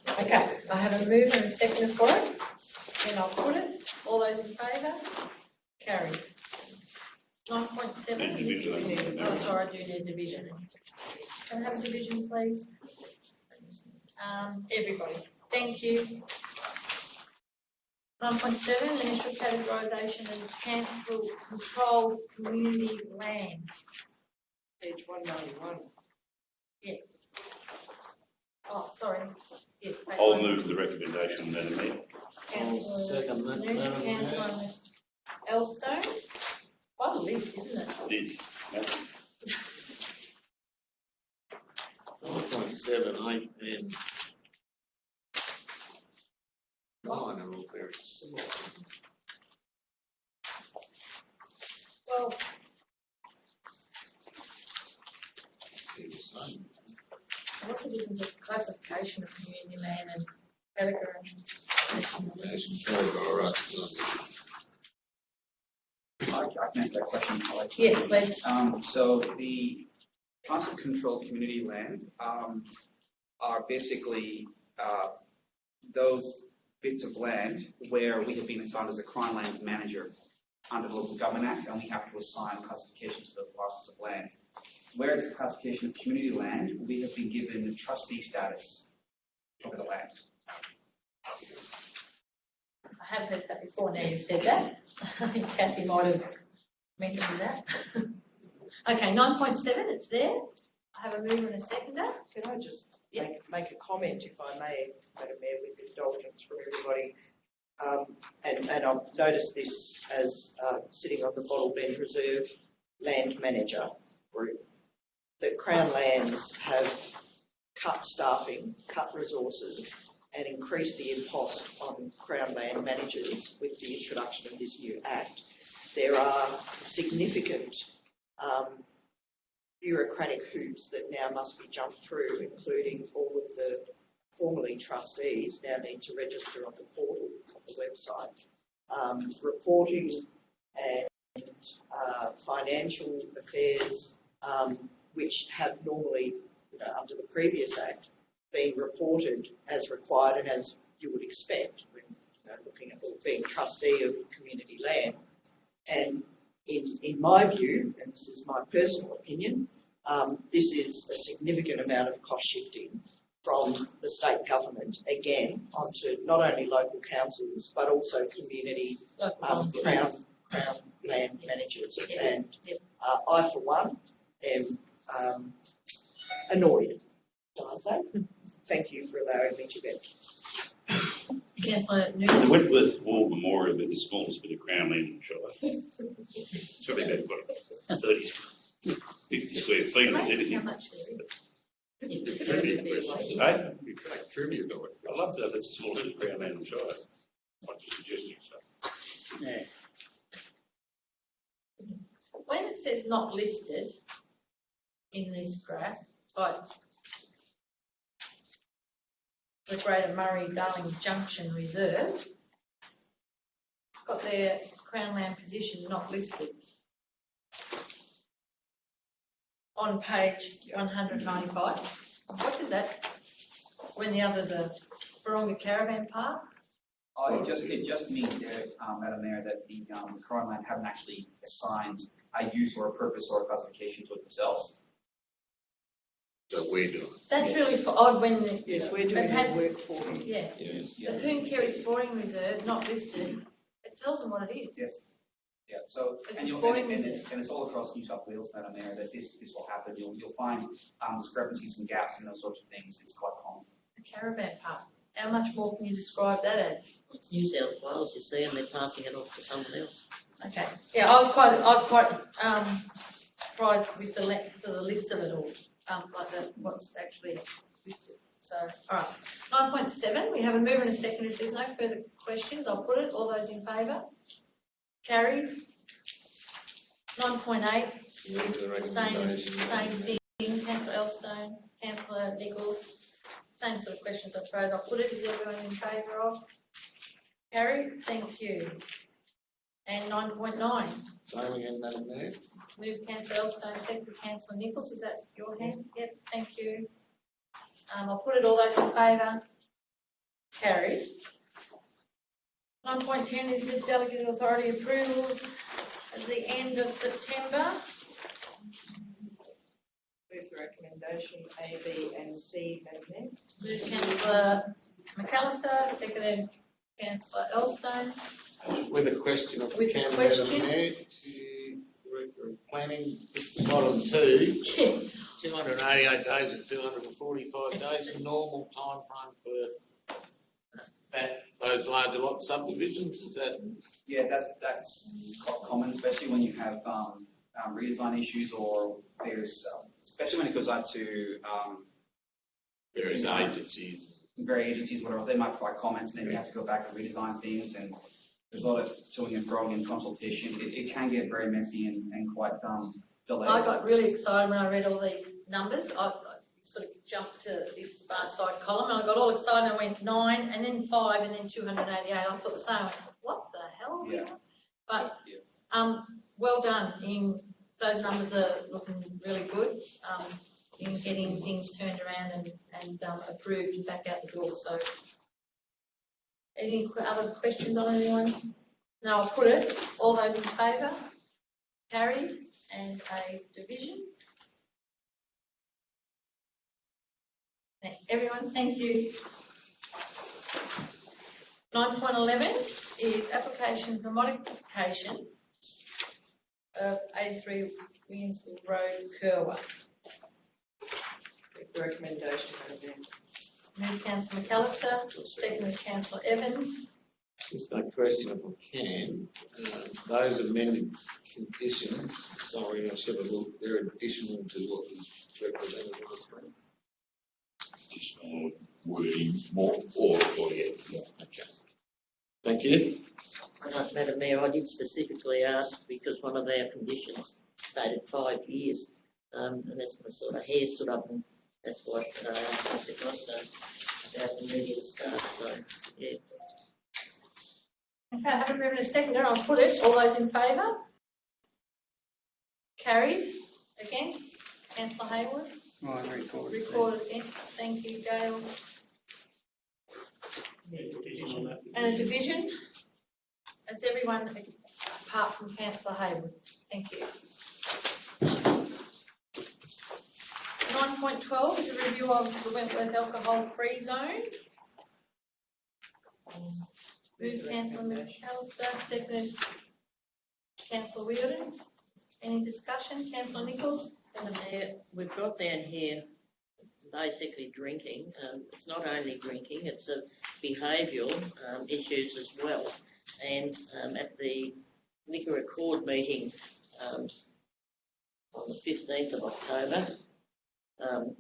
Okay, I have a mover and a seconder for it. Then I'll put it. All those in favour? Carried. 9.7. Division. Oh, sorry, I do need division. Can I have a division, please? Everybody. Thank you. 9.7, initial categorisation and council controlled community land. Page 191. Yes. Oh, sorry. Yes. page I'll one. move the recommendation, Madam Mayor. Councillor second that, Newton, Madam Mayor. Councillor Elstone. It's quite a list, isn't it? It is. 9.7, 8 and 9 are all very similar. Well, They're the same. what's the difference of classification of community land and category? All right. I can answer that question. if I like. Yes, please. So the council controlled community land are basically those bits of land where we have been assigned as a crime land manager under the Local Government Act, and we have to assign classifications to those parcels of land. Where it's the classification of community land, we have been given trustee status over the land. I have heard that before, now you've said that. I think Kathy might have mentioned that. Okay, 9.7, it's there. I have a mover and a seconder. Can I just make a comment, if I may, Madam Mayor, with indulgence from everybody? And I've noticed this as sitting on the Bottle Bend Reserve Land Manager group, that Crown Lands have cut staffing, cut resources, and increased the impost on Crown Land managers with the introduction of this new Act. There are significant bureaucratic hoops that now must be jumped through, including all of the formerly trustees now need to register on the portal, on the website. Reporting and financial affairs, which have normally, under the previous Act, been reported as required and as you would expect when looking at being trustee of community land. And in my view, and this is my personal opinion, this is a significant amount of cost shifting from the state government, again, onto not only local councils, but also community crown land managers. And I, for one, am annoyed, shall I say. Thank you for allowing me to vent. Councillor The Newton. Whitworth War Memorial with the smallest bit of Crown land in Shire. It's probably about what, 30, 50 square feet, if it's How anything. much there is? Hey? You take tribute to it. I'd love to have the smallest bit of Crown land in Shire. I'm just suggesting so. Yeah. When it says not listed in this graph, but the Greater Murray-Darling Junction Reserve, it's got their Crown land position not listed. On page 195. What is that? When the others are Baronga Caravan Park? It just means there, Madam Mayor, that the crime land haven't actually assigned a use or a purpose or a classification to it themselves. So we're doing. That's really odd when the, Yes, we're doing it has, the work for them. yeah. Yes. The Hoonkerry Sporting Reserve, not listed, it tells them what it is. Yes. Yeah, so, It's and a you'll, sporting and reserve. it's all across New South Wales, Madam Mayor, that this will happen. You'll find discrepancies and gaps and those sorts of things. It's quite common. The caravan park. How much more can you describe that as? It's New South Wales, you see, and they're passing it off to someone else. Okay. Yeah, I was quite surprised with the list of it all, like what's actually listed. So, all right. 9.7, we have a mover and a seconder. If there's no further questions, I'll put it. All those in favour? Carried. 9.8, same thing. Councillor Elstone, Councillor Nichols, same sort of questions, I suppose. I'll put it. Is everyone in favour of? Carried. Thank you. And 9.9. Same again, Madam Mayor. Move Councillor Elstone, second Councillor Nichols. Was that your hand? Yep. Thank you. I'll put it. All those in favour? Carried. 9.10 is the delegated authority approvals at the end of September. Move the recommendation A, B and C, Madam Mayor. Moved Councillor McAllister, seconded Councillor Elstone. With a question of With a Madam question. Mayor, to Director of Planning, this is bottom two, 288 days and 245 days, a normal timeframe for those larger lot subdivisions, is that? Yeah, that's quite common, especially when you have redesign issues or there's, especially when it goes out to Various agencies. various agencies, whatever else, they might provide comments and then you have to go back and redesign things, and there's a lot of toing and froing and consultation. It can get very messy and quite delayed. I got really excited when I read all these numbers. I sort of jumped to this far side column and I got all excited and I went 9 and then 5 and then 288. I thought the same. I went, what the hell? Are we on? But well done. Those numbers are looking really good in getting things turned around and approved and back out the door. So, any other questions on anyone? No, I'll put it. All those in favour? Carried. And a division. Everyone, thank you. 9.11 is application for modification of 83 Williamsville Road, Kerwa. Move the recommendation, Madam Mayor. Moved Councillor McAllister, seconded Councillor Evans. Just a question if I can. Those amended conditions, sorry, I should have looked, they're additional to what was represented on the screen. Additional wording, more or yeah. Okay. Thank you. Madam Mayor, I did specifically ask because one of our conditions stated 5 years, and that's when sort of hair stood up, and that's what I asked Mr. Costa about the immediate start. So, yeah. Okay, I haven't moved a seconder. I'll put it. All those in favour? Carried. Against? Councillor Hayward. I recorded. Recorded against. Thank you, Gail. And a division. That's everyone apart from Councillor Hayward. Thank you. 9.12 is a review of the Wentworth alcohol-free zone. Moved Councillor McAllister, seconded Councillor Weirden. Any discussion? Councillor Nichols? Madam Mayor, we've got down here basically drinking. It's not only drinking, it's a behavioural issues as well. And at the Liquor Accord meeting on the 15th of October,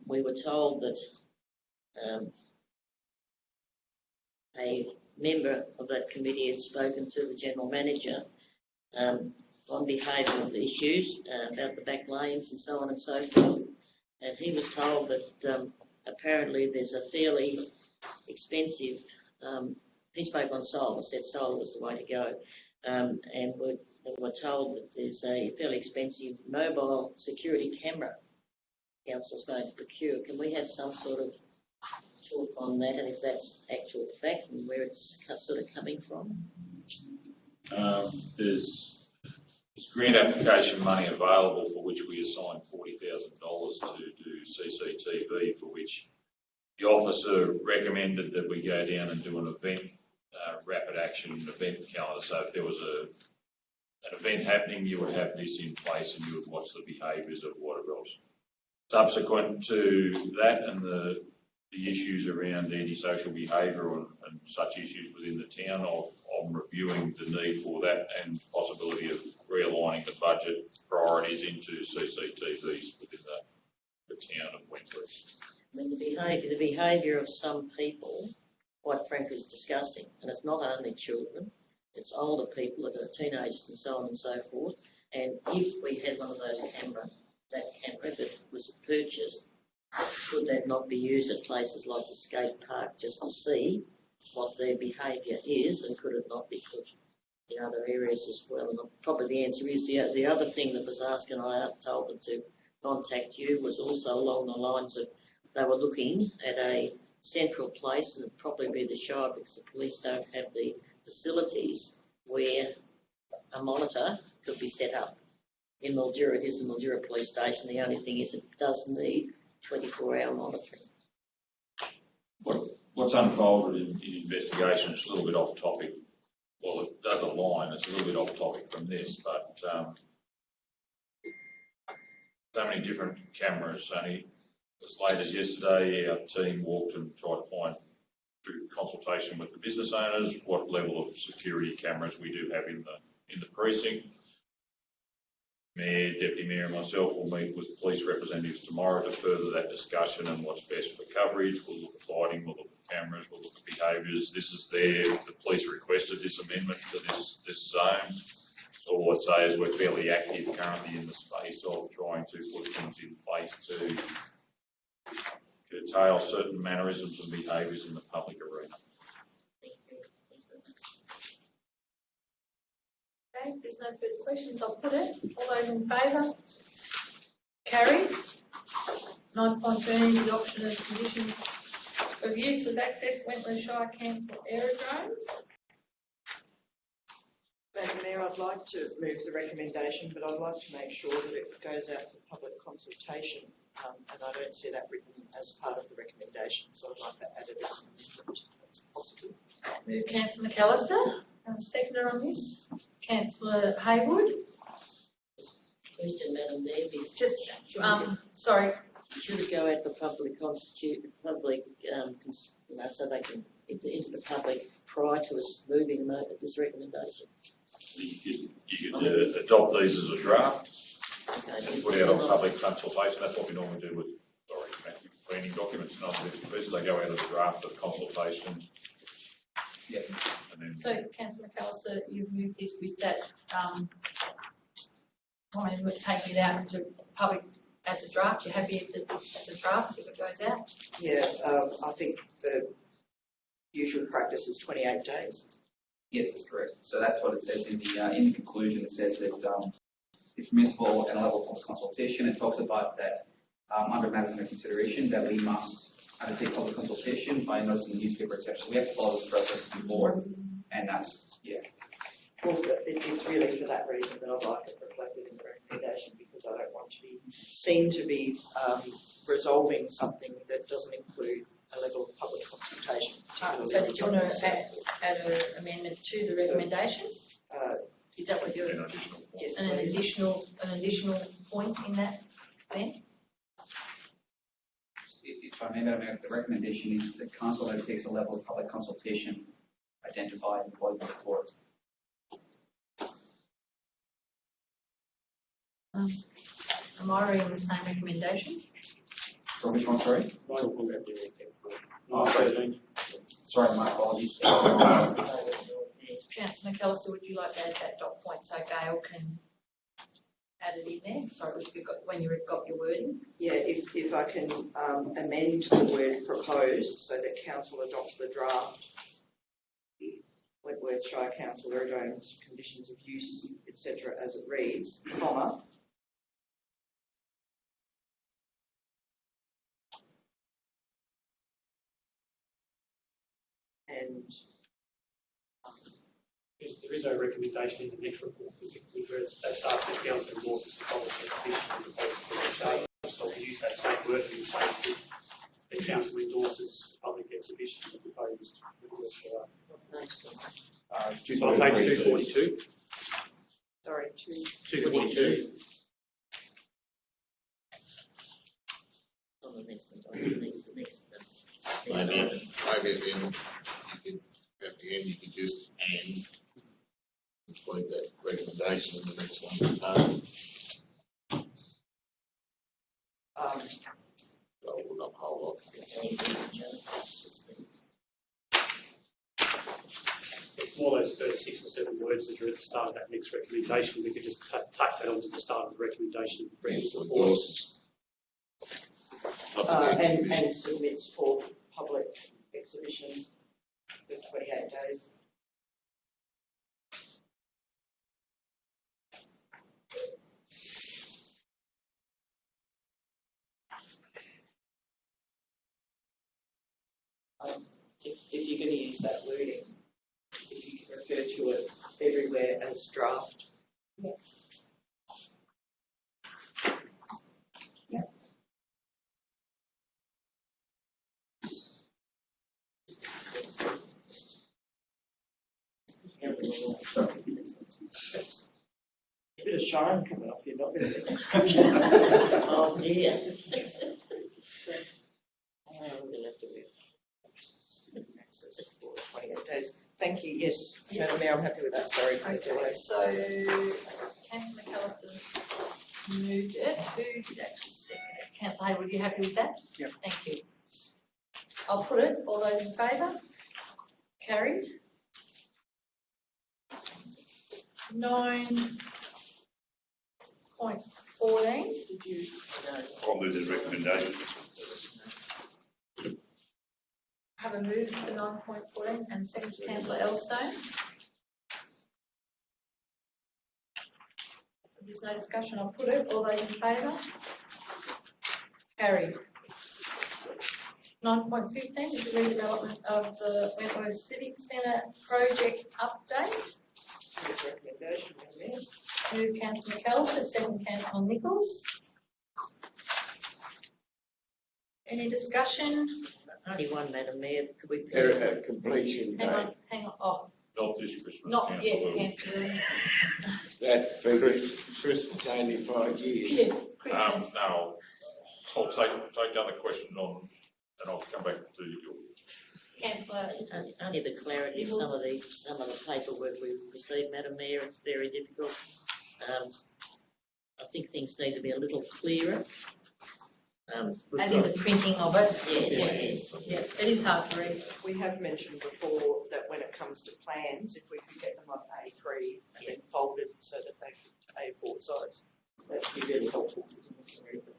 we were told that a member of that committee had spoken to the General Manager on behavioural issues about the back lanes and so on and so forth. And he was told that apparently there's a fairly expensive, he spoke on solar, said solar was the way to go. And we're told that there's a fairly expensive mobile security camera Council's going to procure. Can we have some sort of talk on that, and if that's actual fact and where it's sort of coming from? There's grant application money available for which we assigned $40,000 to do CCTV, for which the officer recommended that we go down and do an event, rapid action event calendar. So if there was an event happening, you would have this in place and you would watch the behaviours of whatever else. Subsequent to that and the issues around antisocial behaviour and such issues within the town, I'm reviewing the need for that and possibility of realigning the budget priorities into CCTVs within the town of Wentworth. I mean, the behaviour of some people, quite frankly, is disgusting. And it's not only children, it's older people that are teenagers and so on and so forth. And if we had one of those that camera that was purchased, could that not be used at places like the skate park just to see what their behaviour is, and could it not be put in other areas as well? And probably the answer is the other thing that was asked, and I told them to contact you, was also along the lines of they were looking at a central place, and it'd probably be the Shire because the police don't have the facilities where a monitor could be set up. In Mildura, it is the Mildura Police Station. The only thing is it does need 24-hour monitoring. What's unfolded in investigation, it's a little bit off topic. Well, it does align, it's a little bit off topic from this, but so many different cameras. Only as late as yesterday, our team walked and tried to find, through consultation with the business owners, what level of security cameras we do have in the precinct. Mayor, Deputy Mayor and myself will meet with police representatives tomorrow to further that discussion and what's best for coverage. We'll look at lighting, we'll look at cameras, we'll look at behaviours. This is there. The police requested this amendment to this zone. So all I'd say is we're fairly active currently in the space of trying to put things in place to curtail certain mannerisms and behaviours in the public arena. Okay, if there's no further questions, I'll put it. All those in favour? Carried. 9.2, adoption of conditions of use of access Wentworth Shire Council aerodromes. Madam Mayor, I'd like to move the recommendation, but I'd like to make sure that it goes out for public consultation, and I don't see that written as part of the recommendation, so I'd like that added as an amendment, if that's possible. Move Councillor McAllister. Seconder on this. Councillor Haywood. Question, Madam Mayor. Just, sorry. Should it go out for public so they can into the public prior to us moving this recommendation? You could adopt these as a draft, Okay. put out on public consultation. That's what we normally do with planning documents, not with pieces. They go out as a draft of consultation. Yeah. And then So, Councillor McAllister, you've moved this with that, taking it out into public as a draft. You're happy as a draft if it goes out? Yeah, I think the usual practice is 28 days. Yes, that's correct. So that's what it says in the conclusion. It says that it's permissible at a level of consultation. It talks about that under matters under consideration that we must undertake public consultation by noticing the newspaper, etc. So we have to follow the process to the board, and that's, yeah. Well, it's really for that reason that I'd like it reflected in the recommendation, because I don't want to be seen to be resolving something that doesn't include a level of public consultation. So did you want to add an amendment to the recommendation? Is that what you're? Yes, an additional point in that then? If I may, Madam Mayor, the recommendation is that council undertakes a level of public consultation identified in the body report. Am I reading the same recommendation? For which one, sorry? Oh, Sorry, my apologies. Councillor McAllister, would you like to add that dot point so Gail can add it in there? Sorry, when you've got your wording. Yeah, if I can amend the word proposed so that council adopts the draft Wentworth Shire Council aerodromes, conditions of use, etc. as it reads, comma, and There is a recommendation in the next report, where it starts with council endorses the policy of the policy so we use that same word in the space if the council endorses public exhibition of the proposed Wentworth Shire. So on page 242. sorry, 242. On the next. Maybe then you could, at the end, you could just complete that recommendation in the next one. So we'll not hold off. It's more those first 6 or 7 words that are at the start of that next recommendation. We could just tack that onto the start of the recommendation. and submits for public exhibition for 28 days. going to use that wording, if you can refer to it everywhere as draft. Bit of shine coming off your nose. Oh dear. We'll have to wait. Access for 28 days. Thank you. Yes, Madam Mayor, I'm happy with that. Sorry for the Okay, delay. so Councillor McAllister moved it. Who did actually second it? Councillor Hayward, you happy with that? Yep. Thank you. I'll put it. All those in favour? Carried. 9.14. Did you? I'll move the recommendation. Have a move for 9.14 and second to Councillor Elstone. If there's no discussion, I'll put it. All those in favour? Carried. 9.15 is the redevelopment of the Wentworth Civic Centre project update. Move recommendation, Madam Mayor. Move Councillor McAllister, second Councillor Nichols. Any discussion? Only one, Madam Mayor. Could we? Completion Hang date. on, hang on. Oh, Not this Christmas. not yet, Councillor. Councillor. That for Christmas only 5 years. Yeah, Christmas. No, I'll take other questions on, and I'll come back to you. Councillor. Only the clarity of some of the paperwork we've received, Madam Mayor, it's very difficult. I think things need to be a little clearer. As in the printing of it? Yes. Yeah, it is hard to read. We have mentioned before that when it comes to plans, if we could get them on A3 and then folded so that they fit A4 size, that would be really helpful for them to read them.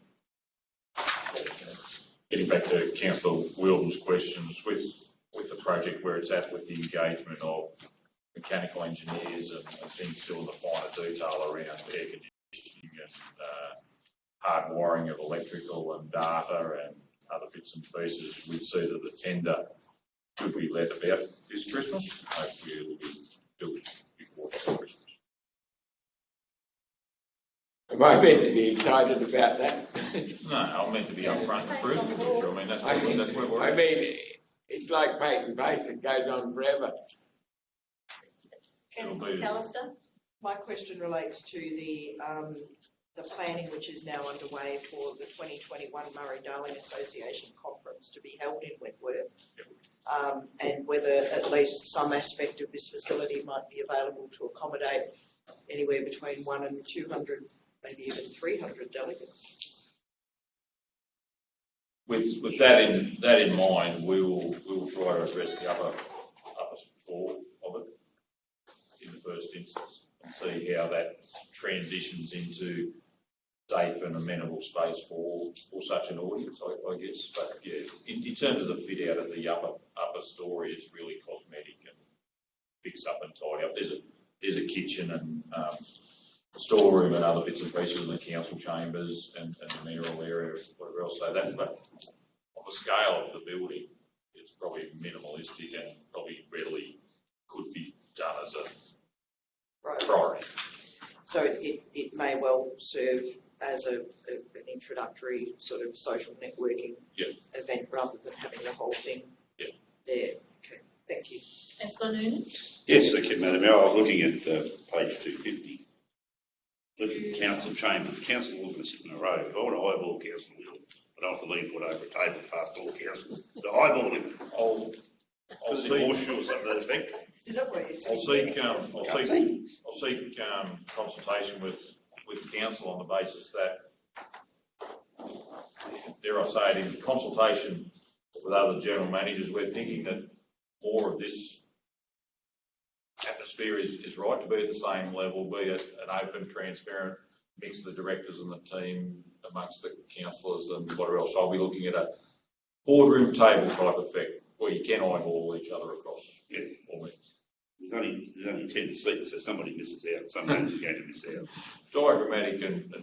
Getting back to Councillor Wilden's questions with the project where it's at with the engagement of mechanical engineers and things still in the finer detail around air conditioning and hard wiring of electrical and data and other bits and pieces, we'd see that the tender should be let about this Christmas. Hopefully it'll be built before Christmas. Am I meant to be excited about that? No, I'm meant to be upfront and truthful with you. I mean, that's where we're I at. mean, it's like Peyton Place, it goes on forever. Councillor McAllister? My question relates to the planning which is now underway for the 2021 Murray-Darling Association Conference to be held in Wentworth, and whether at least some aspect of this facility might be available to accommodate anywhere between 100 and 200, maybe even 300 delegates. With that in mind, we will try to address the upper floor of it in the first instance and see how that transitions into safe and amenable space for such an audience, I guess. But yeah, in terms of the fit out of the upper story, it's really cosmetic and fix up and tidy up. There's a kitchen and storeroom and other bits and pieces in the council chambers and the mayoral area, whatever else. So that, but on the scale of the building, it's probably minimalistic and probably readily could be done as a priority. So it may well serve as an introductory sort of social networking event rather than having the whole thing there. Okay, thank you. Councillor Noonan? Yes, thank you, Madam Mayor. I was looking at page 250. Looking at council chambers. The council wasn't to sit in a row. If I want to eyeball council, I don't have to lean foot over a table past all council. The eyeball him. I'll see. Horseshoe or something to that effect. Is that what you're saying? I'll seek consultation with council on the basis that, dare I say it, in consultation with other general managers, we're thinking that more of this atmosphere is right to be at the same level, be it an open, transparent mix of the directors and the team amongst the councillors and whatever else. So I'll be looking at a boardroom table type effect where you can eyeball each other across all meetings. there's only 10 seats, so somebody misses out. Someone's going to miss out. Diagrammatic, and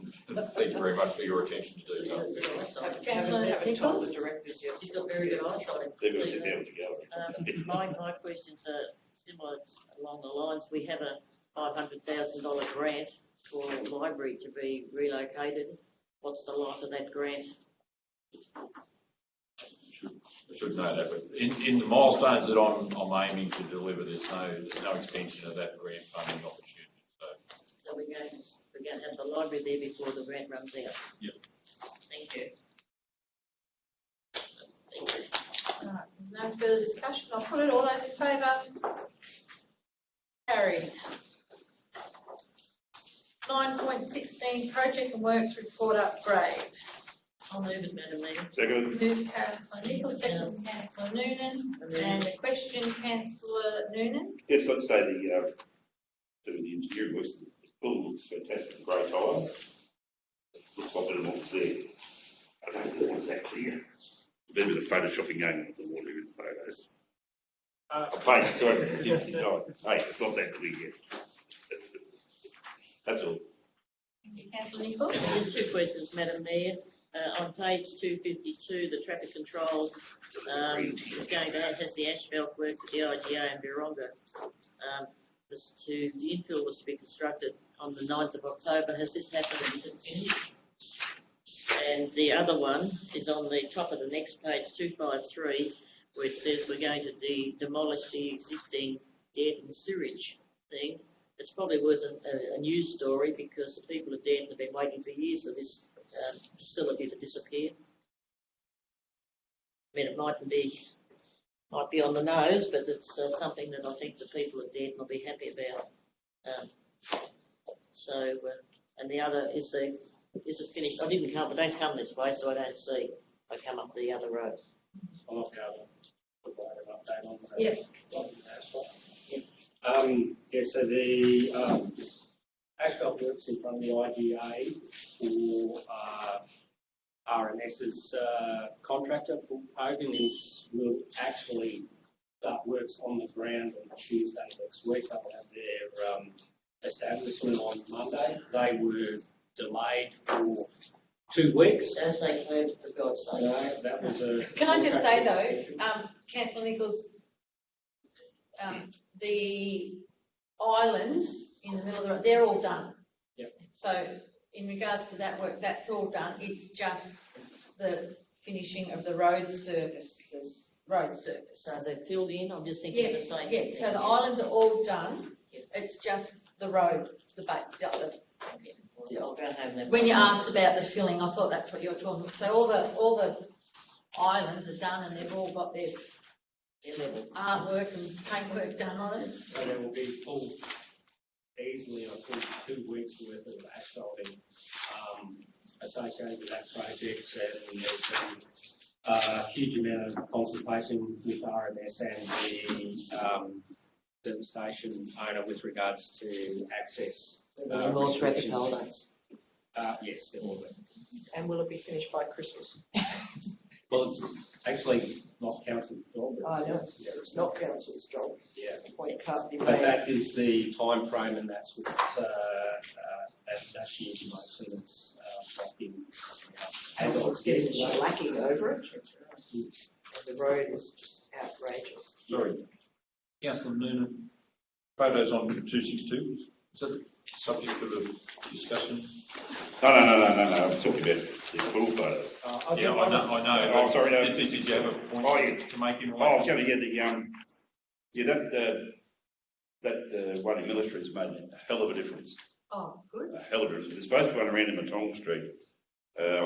thank you very much for your attention to detail. Haven't told the directors yet. He's got very good eyesight. They're going to sit down together. My questions are similar along the lines. We have a $500,000 grant for a library to be relocated. What's the life of that grant? I should know that, but in the milestones that I'm aiming to deliver, there's no extension of that grant funding opportunity. So we're going to have the library there before the grant runs out. Yep. Thank you. All right, there's no further discussion. I'll put it. All those in favour? Carried. 9.16 project and works report upgrade. I'll move it, Madam Mayor. Second. Move Councillor Nichols, second Councillor Noonan, and the question, Councillor Noonan. Yes, I'd say the engineering works, the pool looks fantastic, great tiles. Looks like it was there. I don't think it was that clear. A bit of photoshopping going on with the water in the photos. Page 259. Hey, it's not that clear yet. That's all. Thank you, Councillor Nichols. There's two questions, Madam Mayor. On page 252, the traffic control is going to has the asphalt work at the IGA and Virunga. The infill was to be constructed on the 9th of October. Has this happened and is it finished? And the other one is on the top of the next page, 253, where it says we're going to demolish the existing Dearden sewage thing. It's probably worth a news story because the people of Dearden have been waiting for years for this facility to disappear. I mean, it might be on the nose, but it's something that I think the people of Dearden will be happy about. And the other is it finished? I don't come this way, so I don't see. I come up the other road. I'll not be able to provide an update on that. Yeah. So the asphalt works in front of the IGA for RMS's contractor for Hogan will actually start works on the ground on Tuesday next week. They'll have their establishment on Monday. They were delayed for 2 weeks. Don't say COVID, for God's sake. No, that was a. Can I just say though, Councillor Nichols, the islands in the middle of the road, they're all done. Yep. So in regards to that work, that's all done. It's just the finishing of the road surfaces. So they're filled in. I'm just thinking of the same. Yeah. So the islands are all done. Yep. It's just the road, Yeah, I'll go home and have when you asked about the filling, I thought that's what you were talking about. So all the islands are done and they've all got their artwork and paintwork done on it. So there will be easily, I think, 2 weeks worth of asphalting associated with that project, and there's been a huge amount of consultation with RMS and the service station owner with regards to access. more traffic restrictions. holdings. Yes, there will be. And will it be finished by Christmas? Well, it's actually not council's job. I know, it's not council's job. Yeah. The point can't be But made. that is the time frame, and that's what, that's the information that's locked in. Council's getting shellacking over it. And the road is just outrageous. Sorry. Councillor Noonan, photos on 262, is that subject to the discussion? No. I'm talking about the pool photo. Yeah, I know. Oh, sorry, no. Did you have a point to make in Oh, relation? that one in Military has made a hell of a difference. Oh, good. A hell of a difference. There's both one around in Matong Street. I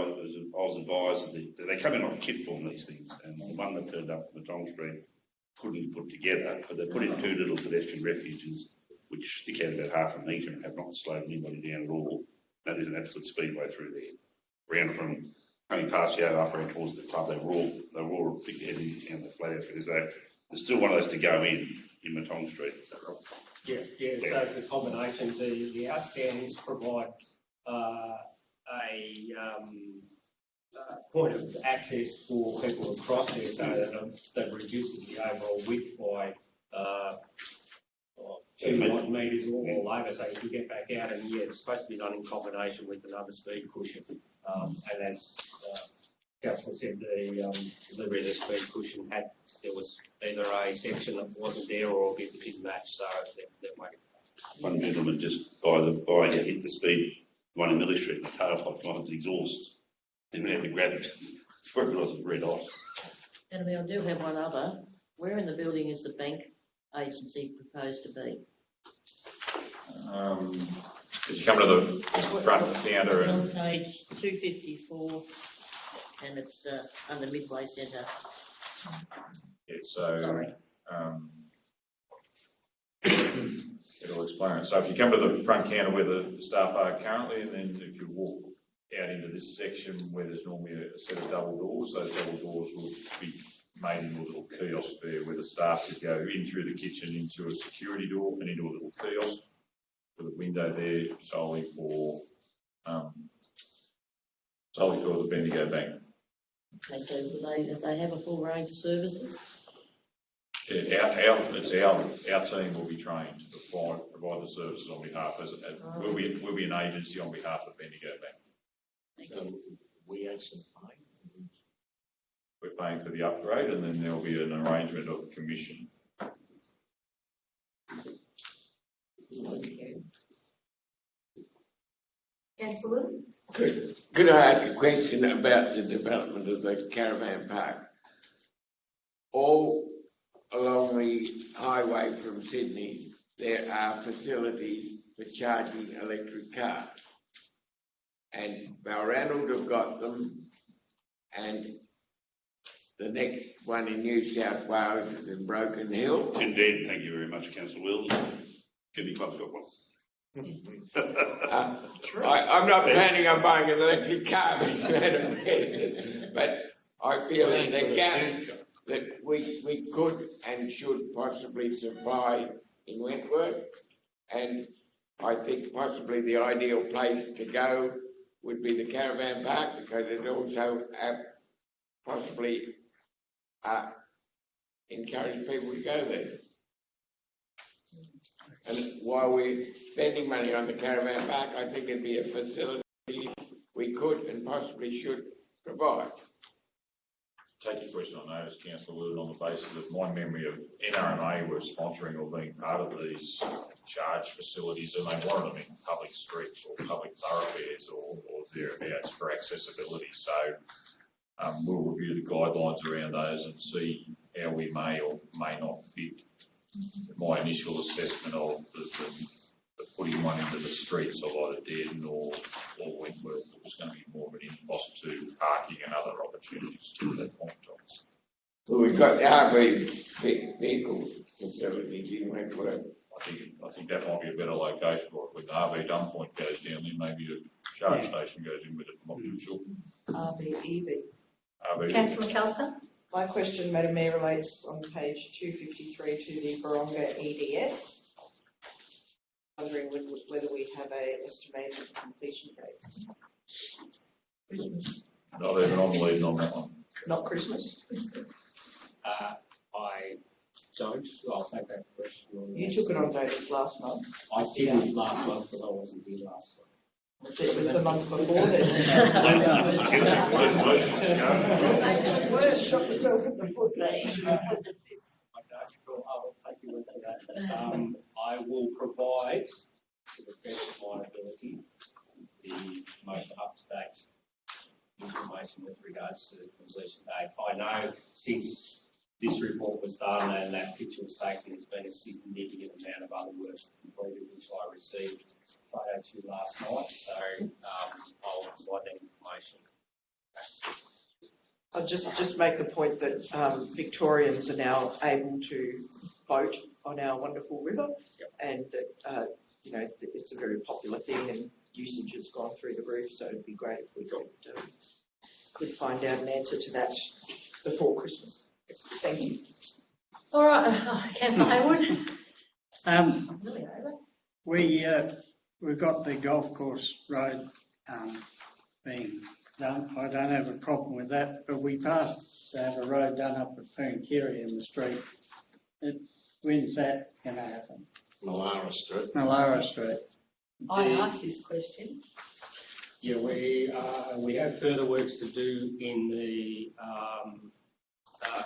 was advised that they come in on kit form, these things, and the one that turned up from Matong Street couldn't put together, but they put in 2 little pedestrian refuges which stick out about half a metre and have not slowed anybody down at all. Now there's an absolute speedway through there. Round from coming past the up around towards the club, they were all big heading down the flat out through there. So there's still one of those to go in Matong Street. Is that right? Yeah, so it's a combination. The outstandings provide a point of access for people across there, so that reduces the overall width by two wide meters all over, so you can get back out, and yeah, it's supposed to be done in combination with another speed cushion. And as Councillor said, the delivery of the speed cushion there was either a section that wasn't there or a bit that didn't match, so that way. One gentleman just hit the speed, one in Millie Street, the tailpipe line was exhaust. Then we had to grab it before it wasn't red hot. And I do have one other. Where in the building is the bank agency proposed to be? As you come to the front counter It's on and page 254, and it's under Midway Centre. Sorry. It'll explain it. So if you come to the front counter where the staff are currently, and then if you walk out into this section where there's normally a set of double doors, those double doors will be made into a little kiosk there where the staff could go in through the kitchen into a security door and into a little kiosk with a window there solely for the Bendigo Bank. Okay, so do they have a full range of services? Yeah, our team will be trained to provide the services on behalf. We'll be an agency on behalf of Bendigo Bank. So we actually pay. We're paying for the upgrade, and then there'll be an arrangement of commission. Councillor Little? Could I ask a question about the development of the caravan park? All along the highway from Sydney, there are facilities for charging electric cars. And Balranald have got them, and the next one in New South Wales is in Broken Hill. It's indeed, thank you very much, Councillor Wilson. Kidney Club's got one. I'm not planning on buying an electric car, Mr. Madam President, but I feel there's a gap that we could and should possibly supply in Wentworth, and I think possibly the ideal place to go would be the caravan park, because it also possibly encourage people to go there. And while we're spending money on the caravan park, I think it'd be a facility we could and possibly should provide. Take your question on notice, Councillor Lewin, on the basis of my memory of NRMA were sponsoring or being part of these charge facilities, and they wanted them in public streets or public thoroughfares or thereabouts for accessibility. So we'll review the guidelines around those and see how we may or may not fit. My initial assessment of the putting one into the streets of either Dearden or Wentworth was going to be more of an impost to parking and other opportunities at that point in time. Well, we've got the RV vehicle facilities in Wentworth. I think that might be a better location for it. When the RV dump point goes down, then maybe a charge station goes in with it. I'm not too sure. RV. Councillor McAllister? My question, Madam Mayor, relates on page 253 to the Baronga EDS. Wondering whether we have an estimated completion date. Not even on the lead on that one. Not Christmas? I don't. I'll take that question. You took it on notice last month. I didn't last month, but I wasn't here last month. It was the month before then. Just shot yourself in the foot. I'll take you into that. I will provide, to the best of my ability, the most up-to-date information with regards to the completion date. I know since this report was done and that picture was taken, there's been a significant amount of other work completed, which I received photo to last night, so I'll provide that information. I'll just make the point that Victorians are now able to boat on our wonderful river, and that it's a very popular thing, and usage has gone through the roof. So it'd be great if we could find out an answer to that before Christmas. Thank you. All right, Councillor Hayward. We've got the golf course road being done. I don't have a problem with that, but we passed to have a road done up at Poonkerry in the street. When's that going to happen? Malara Street. Malara Street. I asked this question. Yeah, we have further works to do in the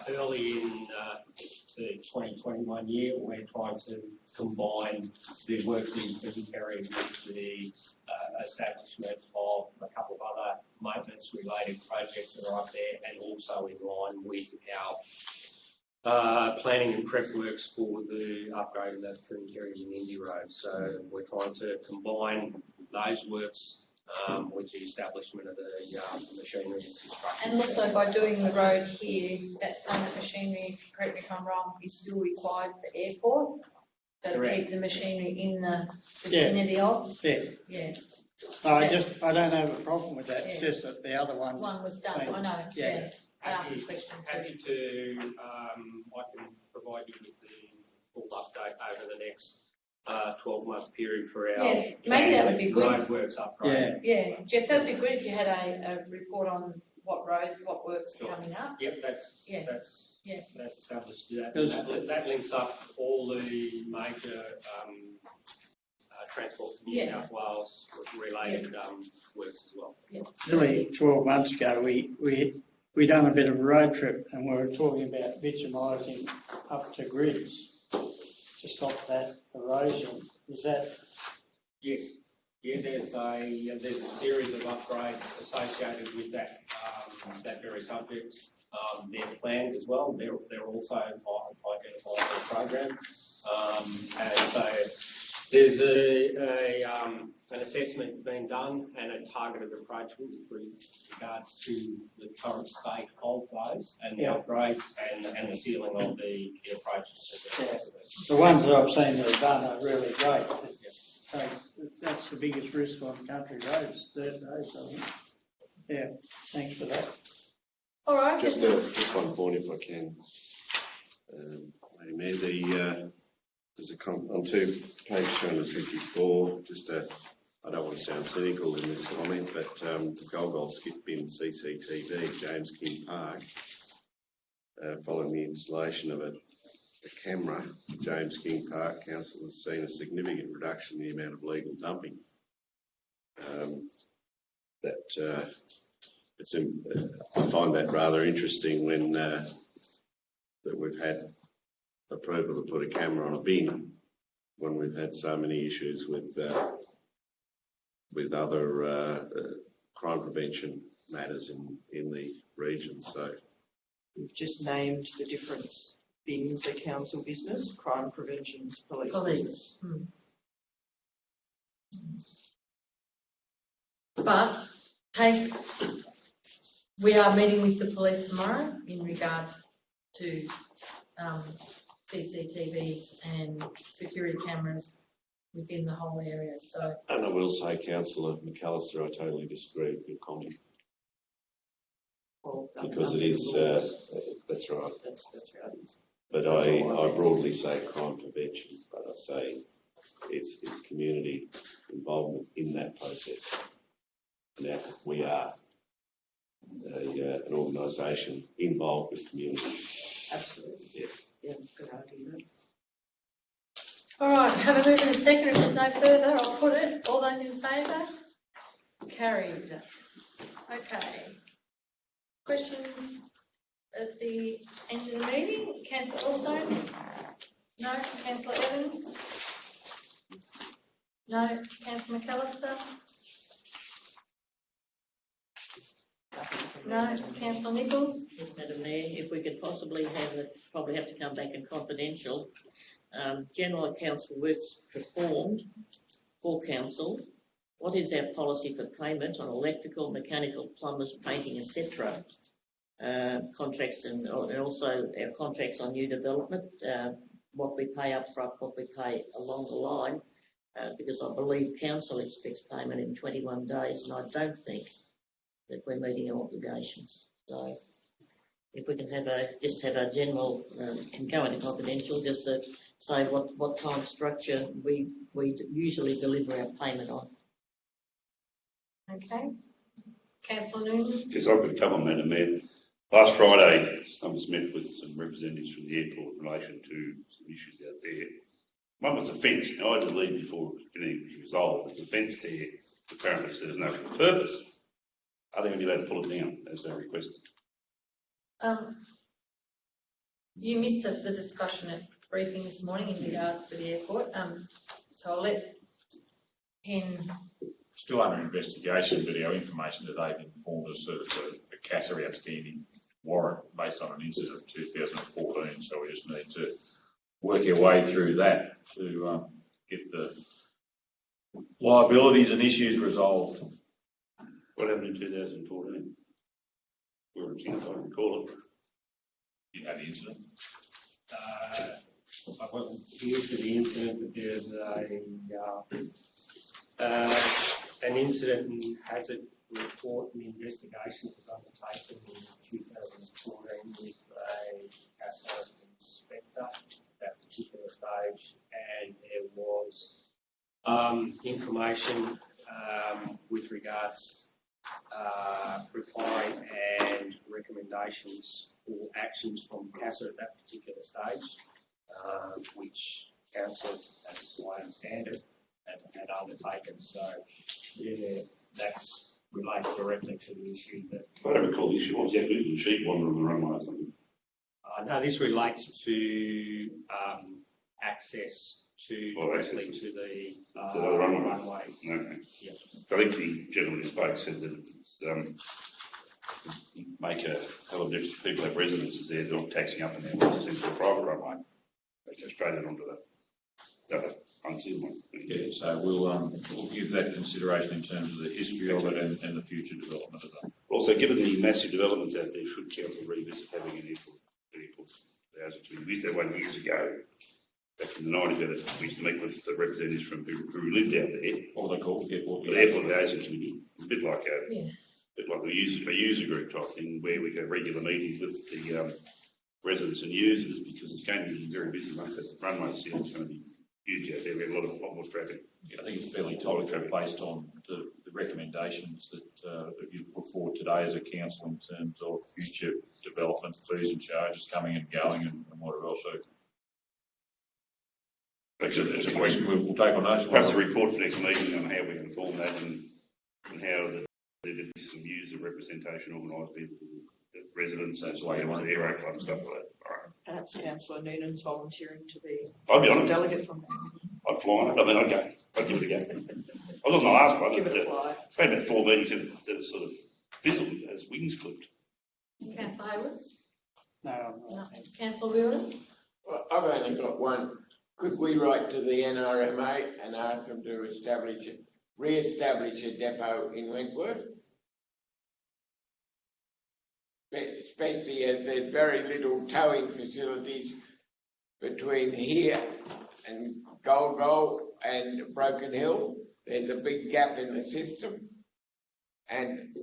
early in the 2021 year. We're trying to combine the works that have been carried with the establishment of a couple of other maintenance-related projects that are up there, and also in line with our planning and prep works for the upgrade of that Coonkerry and Indy Road. So we're trying to combine those works with the establishment of the machinery and construction. And also by doing the road here, that same machinery, correct me if I'm wrong, is still required for airport? So to keep the machinery in the vicinity of? Yeah. Yeah. No, I don't have a problem with that. It's just that the other one. One was done, I know, Yeah. I asked the question too. Happy to, I can provide you with the full update over the next 12-month period for our maybe that would be good. roadworks upgrade. Yeah, Jeff, that would be good if you had a report on what roads, what works are coming up. Yep, that's established. That links up all the major transport for New South Wales related works as well. Really, 12 months ago, we done a bit of a road trip and we were talking about bitumising up to grids to stop that erosion. Is that? Yes. Yeah, there's a series of upgrades associated with that very subject. They're planned as well. They're also identified in the program. And so there's an assessment being done and a targeted approach with regards to the current state of those and the upgrades and the sealing of the approaches. The ones that I've seen that are done are really great. That's the biggest risk on country roads, dirt roads, I think. Yeah, thanks for that. All right. Just one point, if I can. Mayor, there's on page 254, I don't want to sound cynical in this comment, but the Gold skip bin CCTV, James King Park, following the installation of a camera, James King Park Council has seen a significant reduction in the amount of legal dumping. I find that rather interesting when that we've had approval to put a camera on a bin when we've had so many issues with other crime prevention matters in the region. So we've just named the difference. Bins are council business, crime prevention's police business. But we are meeting with the police tomorrow in regards to CCTVs and security cameras within the whole area. So, and I will say, Councillor McAllister, I totally disagree with your comment. Because it is, that's right. That's how it is. But I broadly say crime prevention, but I say it's community involvement in that process. Now we are an organisation involved with community. Absolutely. Yes. Yeah, good argument. all right, have a move in a second. If there's no further, I'll put it. All those in favour? Carried. Okay. Questions at the end of the meeting? Councillor Elstone? No. Councillor Evans? No. Councillor McAllister? No. Councillor Nichols? Yes, Madam Mayor, if we could possibly have it, probably have to come back in confidential. General accounts for works performed for council. What is our policy for payment on electrical, mechanical, plumbers, painting, etc.? Contracts and also our contracts on new development, what we pay up front, what we pay along the line, because I believe council expects payment in 21 days, and I don't think that we're meeting our obligations. So if we can have a general, can go into confidential, just say what time structure we usually deliver our payment on. Okay. Councillor Noonan? Yes, I've got a couple, Madam Mayor. Last Friday, I was met with some representatives from the airport in relation to some issues out there. One was a fence. Now, I had to leave before getting resolved. There's a fence there. Apparently serves no purpose. Are they going to be allowed to pull it down as they requested? You missed the discussion at briefing this morning in regards to the airport. So I'll let Ken. Still under investigation, but our information that they've informed us that it's a CASA outstanding warrant based on an incident of 2014. So we just need to work our way through that to get the liabilities and issues resolved. What happened in 2014? We were in council, I recall it. You had the incident? I wasn't here for the incident, but there's an incident and hazard report and investigation was undertaken in 2014 with a CASA inspector at that particular stage, and there was information with regards reply and recommendations for actions from CASA at that particular stage, which council, as I understand it, had undertaken. So, yeah, that's relates directly to the issue that. I don't recall the issue. What was that? The sheep wandering on the runway or something? No, this relates to access to directly to the runways. Okay. Yeah. I think the gentleman who spoke said that it's make a hell of a difference. People have residences there. They're not taxing up and down. It's into a private runway. They go straight out onto the other unsealed one. Yeah, so we'll give that consideration in terms of the history of it and the future development of that. Also, given the massive developments out there, should council revisit having an airport? We used to have one years ago. Back in the 90s, we used to meet with the representatives from who lived out there. What were they called? Airport Liaison Committee. A bit like a user group type thing where we go regular meetings with the residents and users, because it's going to be very busy once that runway sealed. It's going to be huge out there. We have a lot more traffic. Yeah, I think it's fairly tightly based on the recommendations that you've put forward today as a council in terms of future development, fees and charges coming and going and whatever else. So it's a question we'll take on those. Perhaps a report for next meeting on how we're going to form that and how there be some user representation organised with the residents. That's why you want the Aero Club and stuff like that. All right. Perhaps Councillor Noonan's volunteering to be I'd be on it. delegate from there. I'd fly on it. I mean, I'd go. I'd give it a go. I was on the last one. Give it a fly. I've had about 4 meetings that have sort of fizzled as wings clipped. Councillor Hayward? No. Councillor Wheeldon? Well, I've only got one. Could we write to the NRMA and ask them to re-establish a depot in Wentworth? Especially as there's very little towing facilities between here and Golgol and Broken Hill. There's a big gap in the system, and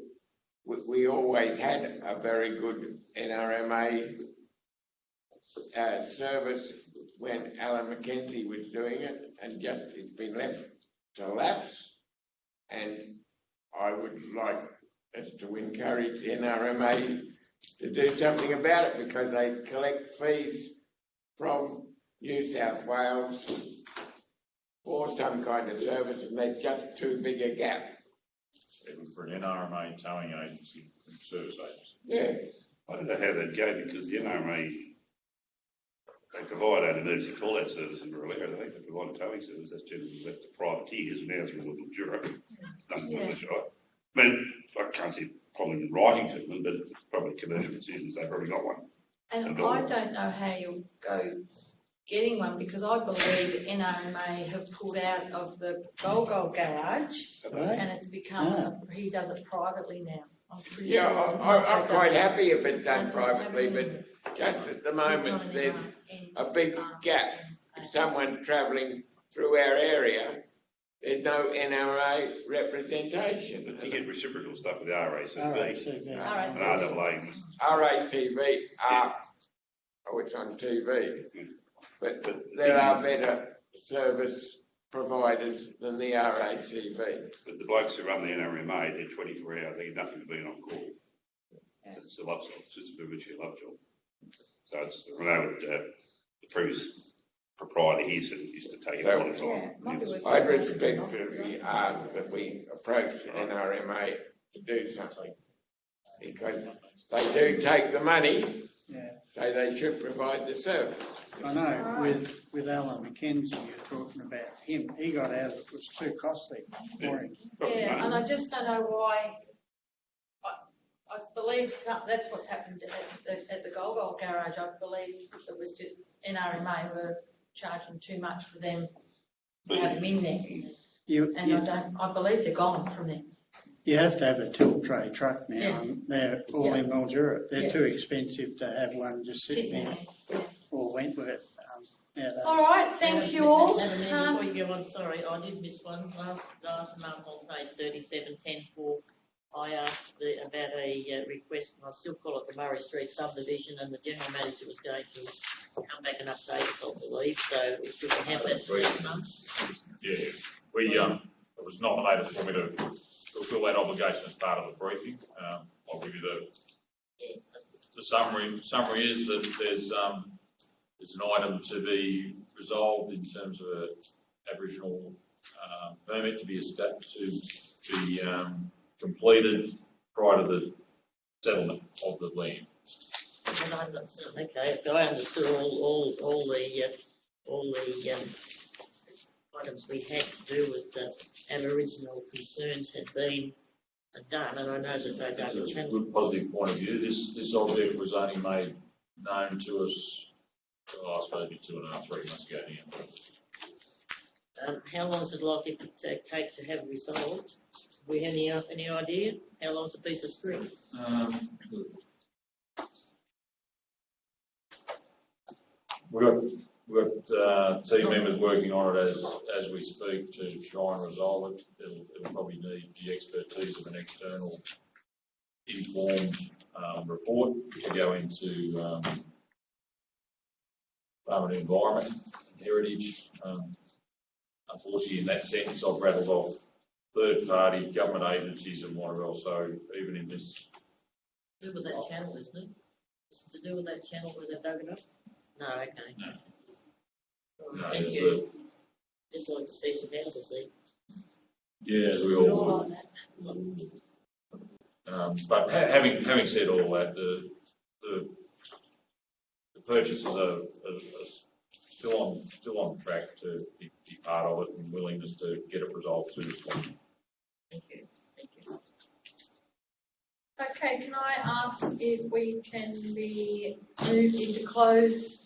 we always had a very good NRMA service when Alan McKenzie was doing it, and just it's been left to lapse. And I would like us to encourage the NRMA to do something about it, because they collect fees from New South Wales for some kind of service, and there's just too big a gap. For an NRMA towing agency and service agency. Yeah. I don't know how they'd go, because the NRMA, they provide an emergency call-out service in rural areas. I think they provide a towing service. That's generally left to privateers, and now it's all in Jura. I mean, I can't see a problem in writing to them, but it's probably commercial decisions. They've already got one. And I don't know how you'll go getting one, because I believe NRMA have pulled out of the Golgol garage and it's become, he does it privately now. I'm pretty sure. I'm quite happy if it's done privately, but just at the moment there's a big gap. If someone's travelling through our area, there's no NRA representation. You get reciprocal stuff with the RACV. RACV are, it's on TV, but there are better service providers than the RACV. But the blokes who run the NRMA, they're 24 hours, they get nothing to being on call. It's a love job, it's just a virtually a love job. So it's, I know the previous propriety here used to take a lot of time. I'd respectfully ask that we approach NRMA to do something, because they do take the money, Yeah, so they should provide the service. I know, with Alan McKenzie, you're talking about him, he got out, it was too costly for him. Yeah, and I just don't know why. I believe that's what's happened at the Gold garage. I believe it was just NRMA were charging too much for them to have them in there. I believe they're gone from there. You have to have a tilt tray truck now, Yeah. and they're all in Mildura. They're Yeah. too expensive to have one just sitting there, or Wentworth. All right, thank you all. Before you go on, sorry, I did miss one. Last month on page 37, 10.4, I asked about a request, and I still call it the Murray Street subdivision, and the general manager was going to come back and update us, I believe, so if we can have that next month. Yeah, it was nominated for me to fulfil that obligation as part of the briefing. I'll give you the summary. Summary is that there's an item to be resolved in terms of an Aboriginal permit to be completed prior to the settlement of the land. And I understood all the items we had to do with Aboriginal concerns had been done, and I know that they don't. It's a good positive point of view. This object was only made known to us, I suppose, 2.5, 3 months ago now. How long is it likely to take to have resolved? Do we have any idea? How long is a piece of string? We've got team members working on it as we speak to try and resolve it. It'll probably need the expertise of an external informed report to go into Farm and Environment and Heritage. Unfortunately, in that sentence, I've rattled off third-party government agencies and whatever else. So even in this, To do with that channel, isn't it? It's to do with that channel where they dug it up? No, okay. No. No, it's like to see some houses there. yeah, as we all would. But having said all that, the purchases are still on track to be part of it, and willingness to get it resolved soon as possible. Thank you. Okay, can I ask if we can be moved into closed?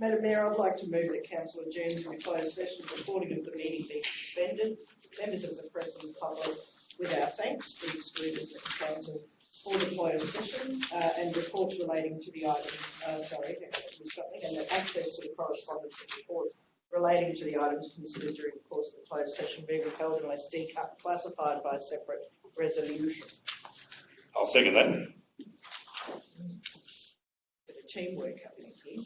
Madam Mayor, I'd like to move that council adjourn to a closed session, recording of the meeting being suspended. Members of the press and public, with our thanks, be excluded from the council for the closed session, and reports relating to the items, and that access to the correspondence and reports relating to the items considered during the course of the closed session be withheld unless declassified by a separate resolution. I'll second that. Bit of teamwork happening here.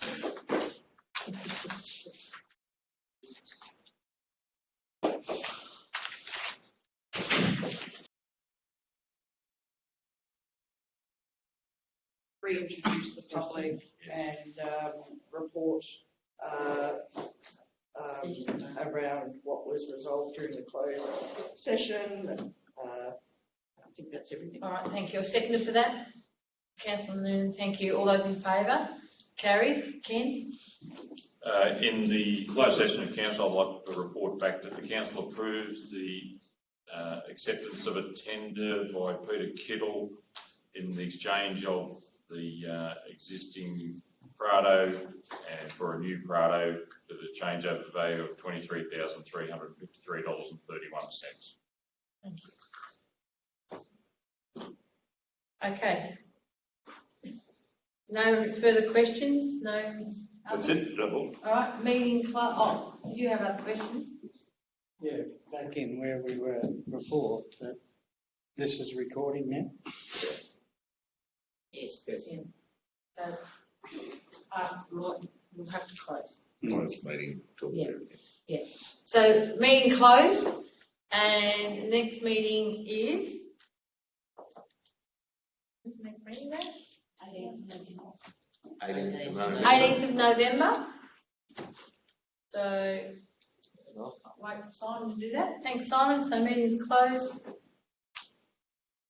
Reintroduce the public and report around what was resolved during the closed session. I think that's everything. All right, thank you. A seconder for that? Councillor Noonan, thank you. All those in favour? Carried. Ken? In the closed session of council, I'd like to report back that the council approves the acceptance of a tender by Peter Kittle in the exchange of the existing Prado and for a new Prado with a changeover value of $23,353.31. Thank you. Okay. No further questions? No? That's it, double. All right, meeting closed. Oh, did you have other questions? Yeah, back in where we were before, that this is recording now? Yes. So, we'll have to close. Close meeting. Yeah. So meeting closed, and next meeting is? When's the next meeting then? 18th of November. So wait for Simon to do that. Thanks, Simon. So meeting's closed.